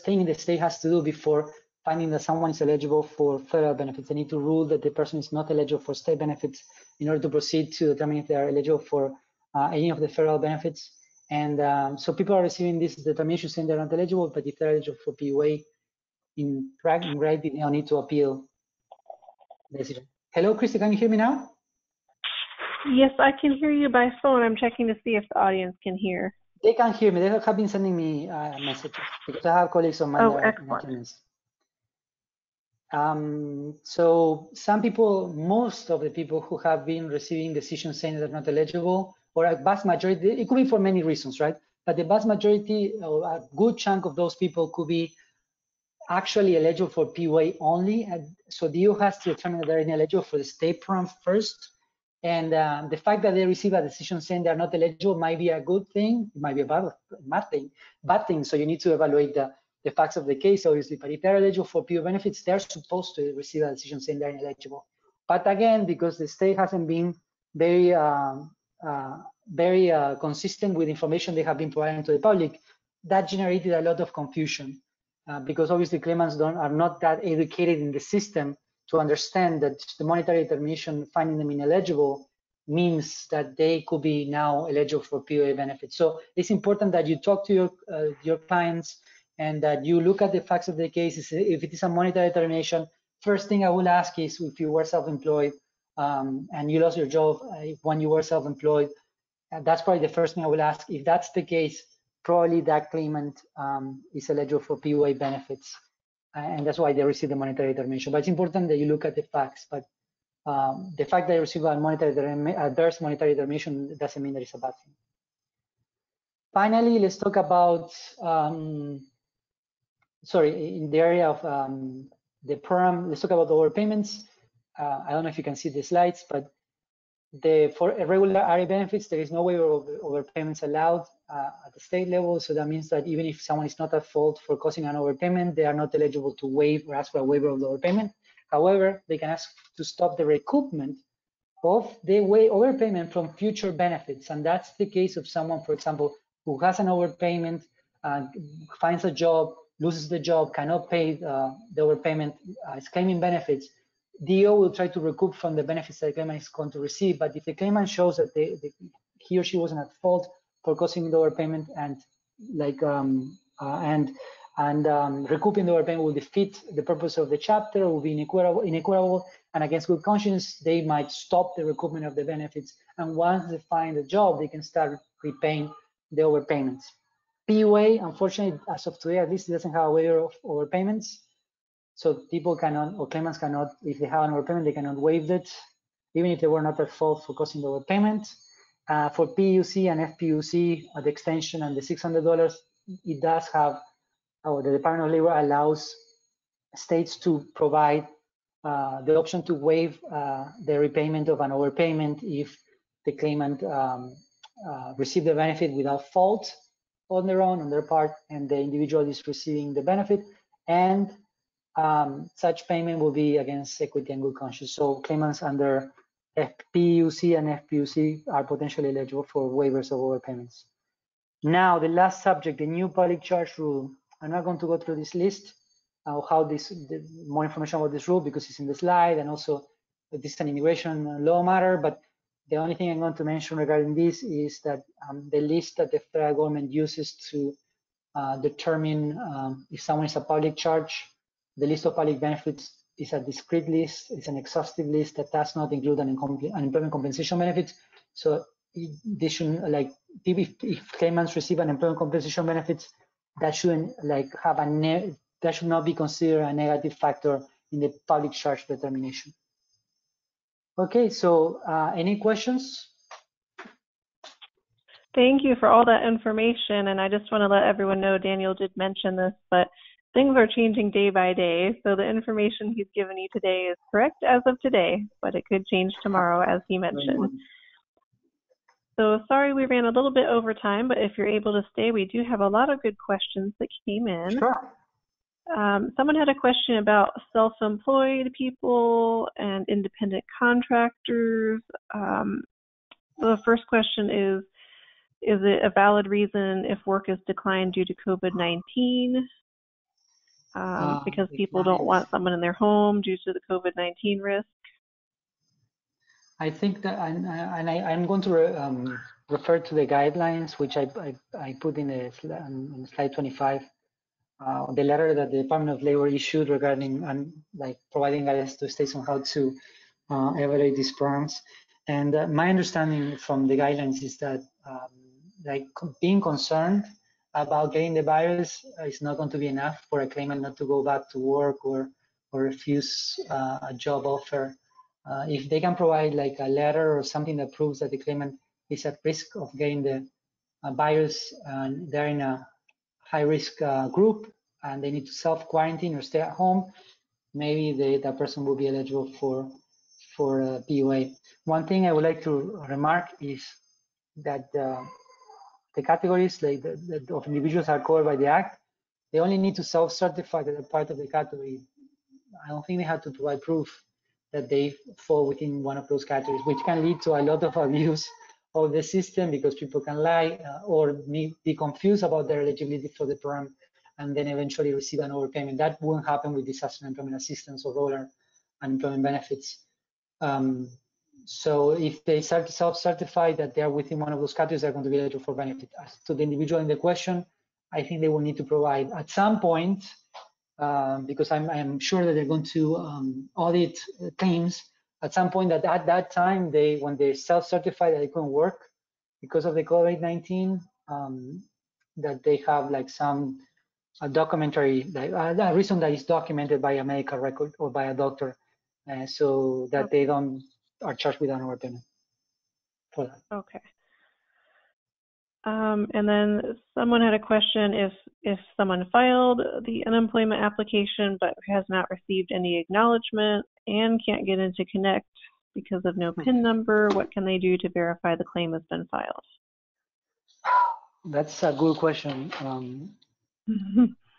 thing the state has to do before finding that someone is eligible for federal benefits. They need to rule that the person is not eligible for state benefits in order to proceed to determine if they are eligible for any of the federal benefits. And so people are receiving this determination saying they're not eligible, but if they're eligible for PUA, in reality, they don't need to appeal. decision. Hello, Christy, can you hear me now? Yes, I can hear you by phone. I'm checking to see if the audience can hear. They can hear me. They have been sending me messages because I have colleagues on my Excellent. So some people, most of the people who have been receiving decisions saying they're not eligible, or a vast majority, it could be for many reasons, right? But the vast majority, or a good chunk of those people could be actually eligible for PUA only. And so DO has to determine that they're ineligible for the state program first. And the fact that they receive a decision saying they're not eligible might be a good thing, it might be a bad thing. So you need to evaluate the facts of the case, obviously. But if they're eligible for PUA benefits, they're supposed to receive a decision saying they're ineligible. But again, because the state hasn't been very consistent with information they have been providing to the public, that generated a lot of confusion. Because obviously claimants are not that educated in the system to understand that the monetary determination finding them ineligible means that they could be now eligible for PUA benefits. So it's important that you talk to your clients and that you look at the facts of the case. If it is a monetary determination, first thing I will ask is if you were self-employed and you lost your job when you were self-employed, that's probably the first thing I will ask. If that's the case, probably that claimant is eligible for PUA benefits, and that's why they receive the monetary determination. But it's important that you look at the facts. But the fact that they receive a adverse monetary determination doesn't mean that it's a bad thing. Finally, let's talk about, in the area of the program, let's talk about overpayments. I don't know if you can see the slides, but for irregular RA benefits, there is no waiver of overpayments allowed at the state level. So that means that even if someone is not at fault for causing an overpayment, they are not eligible to waive or ask for a waiver of the overpayment. However, they can ask to stop the recoupment of the overpayment from future benefits. And that's the case of someone, for example, who has an overpayment, finds a job, loses the job, cannot pay the overpayment, is claiming benefits. DO will try to recoup from the benefits that the claimant is going to receive, but if the claimant shows that he or she wasn't at fault for causing the overpayment and recouping the overpayment will defeat the purpose of the chapter, will be inequitable, and against good conscience, they might stop the recoupment of the benefits. And once they find a job, they can start repaying the overpayments. PUA, unfortunately, as of today, at least it doesn't have a waiver of overpayments. So people cannot, or claimants cannot, if they have an overpayment, they cannot waive it, even if they were not at fault for causing the overpayment. For PEUC and FPUC, the extension and the $600, it does have, the Department of Labor allows states to provide the option to waive the repayment of an overpayment if the claimant received the benefit without fault on their part, and the individual is receiving the benefit, and such payment will be against equity and good conscience. So claimants under PEUC and FPUC are potentially eligible for waivers of overpayments. Now, the last subject, the new public charge rule. I'm not going to go through this list of more information about this rule because it's in the slide, and also this is an immigration law matter, but the only thing I'm going to mention regarding this is that the list that the federal government uses to determine if someone is a public charge, the list of public benefits is a discrete list. It's an exhaustive list that does not include unemployment compensation benefits. So they shouldn't, like, if claimants receive unemployment compensation benefits, that shouldn't that should not be considered a negative factor in the public charge determination. Okay, so any questions? Thank you for all that information. And I just want to let everyone know, Daniel did mention this, but things are changing day by day. So the information he's given you today is correct as of today, but it could change tomorrow, as he mentioned. So sorry we ran a little bit over time, but if you're able to stay, we do have a lot of good questions that came in. Sure. Someone had a question about self-employed people and independent contractors. The first question is it a valid reason if work is declined due to COVID-19? Because people don't want someone in their home due to the COVID-19 risk? I think that, I'm going to refer to the guidelines, which I put in slide 25. the letter that the Department of Labor issued regarding like providing guidance to states on how to evaluate these programs. And my understanding from the guidelines is that like being concerned about getting the virus is not going to be enough for a claimant not to go back to work or refuse a job offer. If they can provide like a letter or something that proves that the claimant is at risk of getting the virus and they're in a high risk group and they need to self-quarantine or stay at home, maybe that person will be eligible for PUA. One thing I would like to remark is that the categories like of individuals are covered by the Act. They only need to self-certify that they're part of the category. I don't think they have to provide proof that they fall within one of those categories, which can lead to a lot of abuse of the system because people can lie or be confused about their eligibility for the program and then eventually receive an overpayment. That won't happen with disaster employment assistance or other unemployment benefits. So if they self-certify that they are within one of those categories, they're going to be eligible for benefit. As to the individual in the question, I think they will need to provide at some point, because I'm sure that they're going to audit claims at some point that at that time, when they self-certify that they couldn't work because of the COVID-19, that they have like some documentary, like a reason that is documented by a medical record or by a doctor, so that they don't are charged with an overpayment for that. Okay. And then someone had a question, if someone filed the unemployment application but has not received any acknowledgement and can't get into Connect because of no PIN number, what can they do to verify the claim has been filed? That's a good question.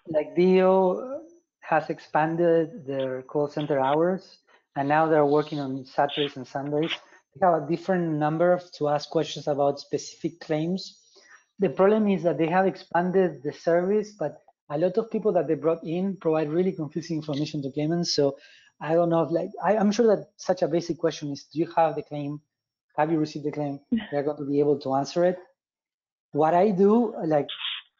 Like DO has expanded their call center hours, and now they're working on Saturdays and Sundays. They have a different number to ask questions about specific claims. The problem is that they have expanded the service, but a lot of people that they brought in provide really confusing information to claimants. So I don't know if I'm sure that such a basic question is, do you have the claim? Have you received the claim? They're going to be able to answer it. What I do, like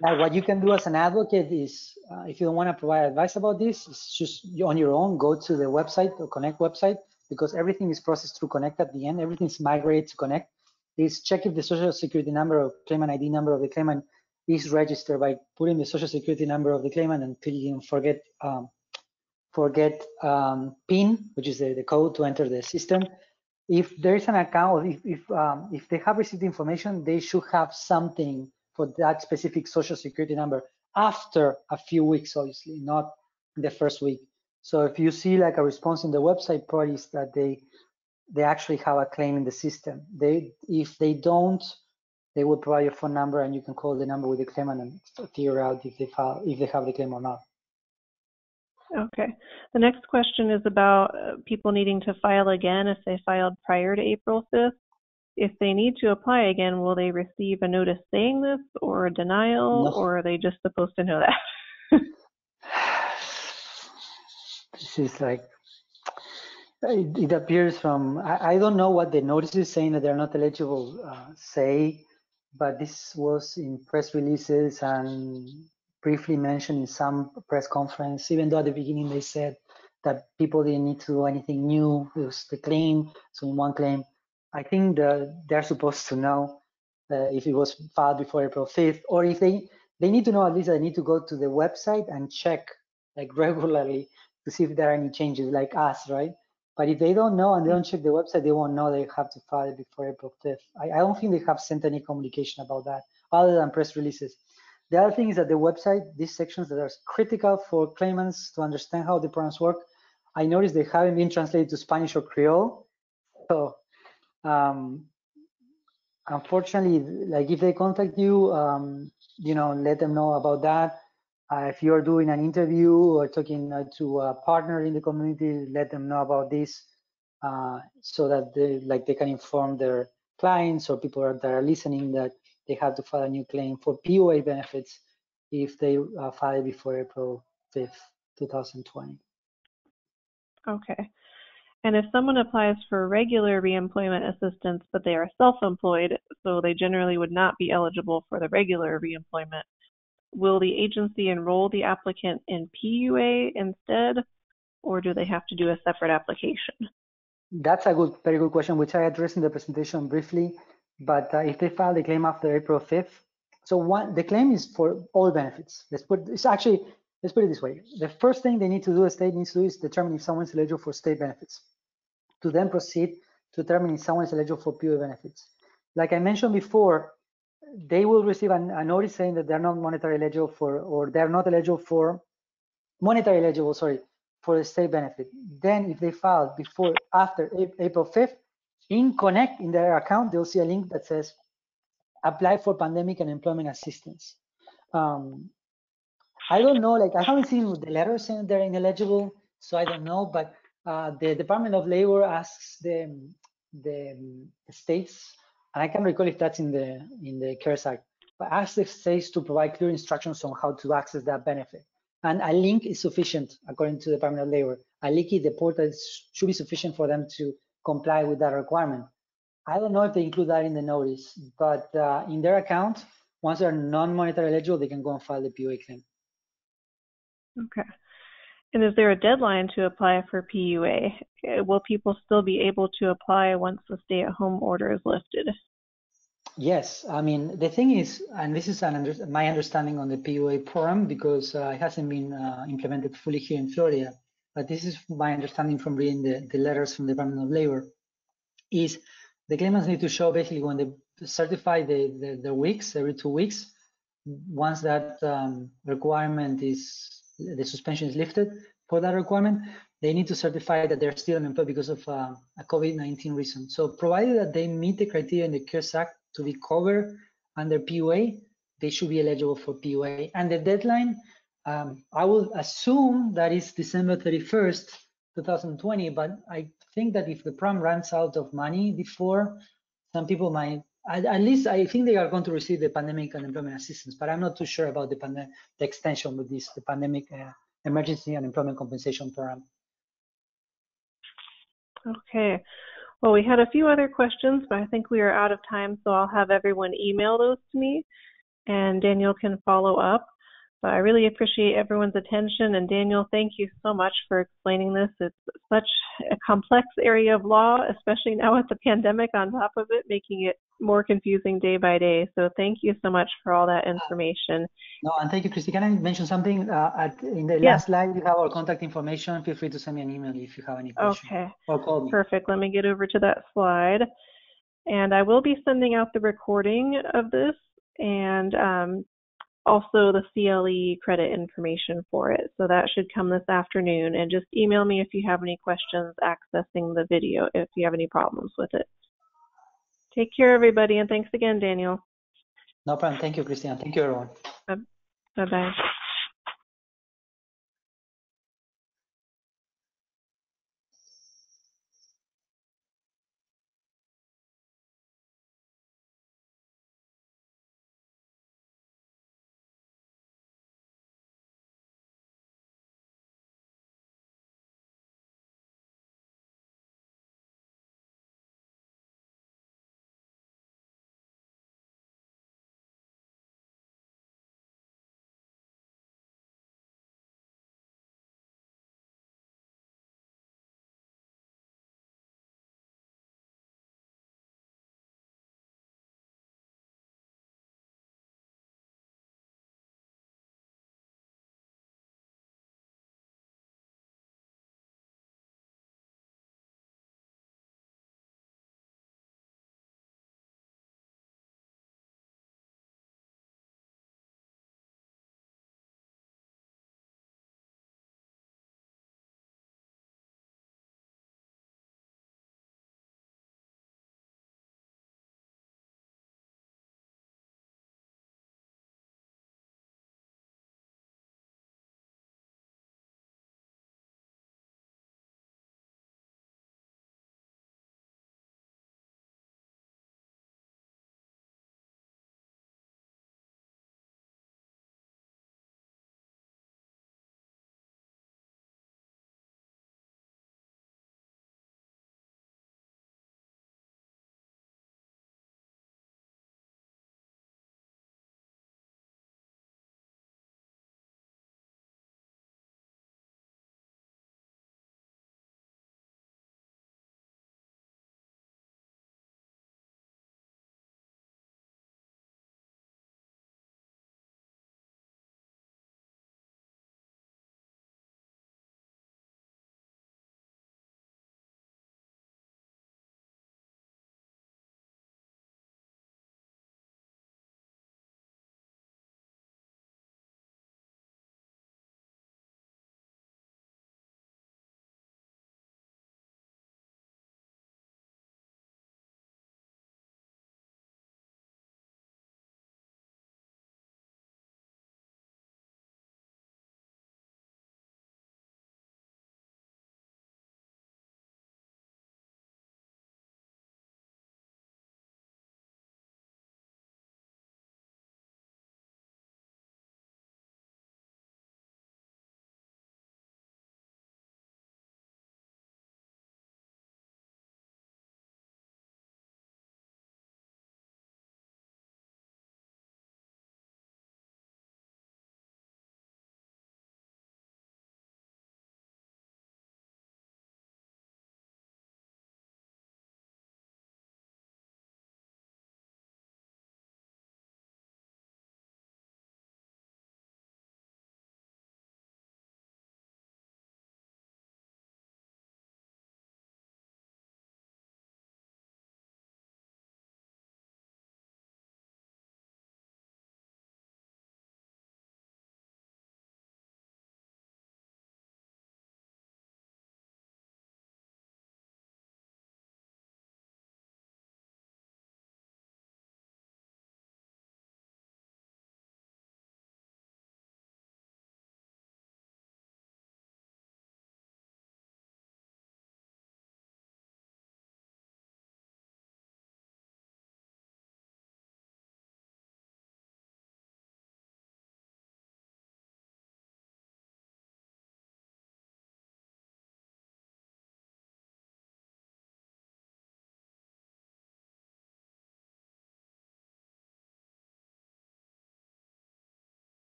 what you can do as an advocate is, if you don't want to provide advice about this, it's just on your own, go to the website or Connect website, because everything is processed through Connect at the end. Everything's migrated to Connect. Is check if the social security number or claimant ID number of the claimant is registered by putting the social security number of the claimant and clicking forget PIN, which is the code to enter the system. If there is an account, if they have received information, they should have something for that specific social security number after a few weeks, obviously, not in the first week. So if you see like a response in the website, probably is that they actually have a claim in the system. If they don't, they will provide your phone number and you can call the number with the claimant and figure out if they have the claim or not. Okay. The next question is about people needing to file again if they filed prior to April 5th. If they need to apply again, will they receive a notice saying this or a denial, or are they just supposed to know that? This is like, it appears from, I don't know what the notices saying that they're not eligible say, but this was in press releases and briefly mentioned in some press conference, even though at the beginning they said that people didn't need to do anything new. It was the claim, so in one claim. I think they're supposed to know if it was filed before April 5th, or if they need to know at least they need to go to the website and check like regularly to see if there are any changes, like us, right? But if they don't know and they don't check the website, they won't know they have to file it before April 5th. I don't think they have sent any communication about that other than press releases. The other thing is that the website, these sections that are critical for claimants to understand how the programs work, I noticed they haven't been translated to Spanish or Creole. So unfortunately, like if they contact you, let them know about that. If you're doing an interview or talking to a partner in the community, let them know about this so that they can inform their clients or people that are listening that they have to file a new claim for PUA benefits if they file before April 5th, 2020. Okay. And if someone applies for regular reemployment assistance, but they are self-employed, so they generally would not be eligible for the regular reemployment, will the agency enroll the applicant in PUA instead, or do they have to do a separate application? That's a very good question, which I addressed in the presentation briefly. But if they file the claim after April 5th, so the claim is for all benefits. Let's put it this way. The first thing they need to do, the state needs to do, is determine if someone's eligible for state benefits, to then proceed to determine if someone is eligible for PUA benefits. Like I mentioned before, they will receive a notice saying that they're not monetary eligible for, or they're not eligible for monetary eligible, sorry, for the state benefit. Then if they file after April 5th, in Connect, in their account, they'll see a link that says apply for pandemic and employment assistance. I don't know, like I haven't seen the letter saying they're ineligible, so I don't know, but the Department of Labor asks the states, and I can't recall if that's in the CARES Act, but asks the states to provide clear instructions on how to access that benefit. And a link is sufficient, according to the Department of Labor. A link in the portal should be sufficient for them to comply with that requirement. I don't know if they include that in the notice, but in their account, once they're non-monetary eligible, they can go and file the PUA claim. Okay. And is there a deadline to apply for PUA? Will people still be able to apply once the stay-at-home order is lifted? Yes, I mean, the thing is, and this is my understanding on the PUA program, because it hasn't been implemented fully here in Florida, but this is my understanding from reading the letters from the Department of Labor, is the claimants need to show basically when they certify their weeks, every 2 weeks, once that requirement the suspension is lifted for that requirement, they need to certify that they're still unemployed because of a COVID-19 reason. So provided that they meet the criteria in the CARES Act to be covered under PUA, they should be eligible for PUA. And the deadline, I will assume that is December 31st, 2020, but I think that if the program runs out of money before, some people might, at least I think they are going to receive the pandemic unemployment assistance, but I'm not too sure about the extension with the pandemic emergency unemployment compensation program. Okay. Well, we had a few other questions, but I think we are out of time, so I'll have everyone email those to me, and Daniel can follow up. But I really appreciate everyone's attention, and Daniel, thank you so much for explaining this. It's such a complex area of law, especially now with the pandemic on top of it, making it more confusing day by day. So thank you so much for all that information. No, and thank you, Christy. Can I mention something? In the last slide, you have our contact information. Feel free to send me an email if you have any questions. Okay. Or call me. Perfect. Let me get over to that slide. And I will be sending out the recording of this and also the CLE credit information for it. So that should come this afternoon. And just email me if you have any questions accessing the video, if you have any problems with it. Take care, everybody, and thanks again, Daniel. No problem. Thank you, Christian. Thank you, everyone. Bye-bye.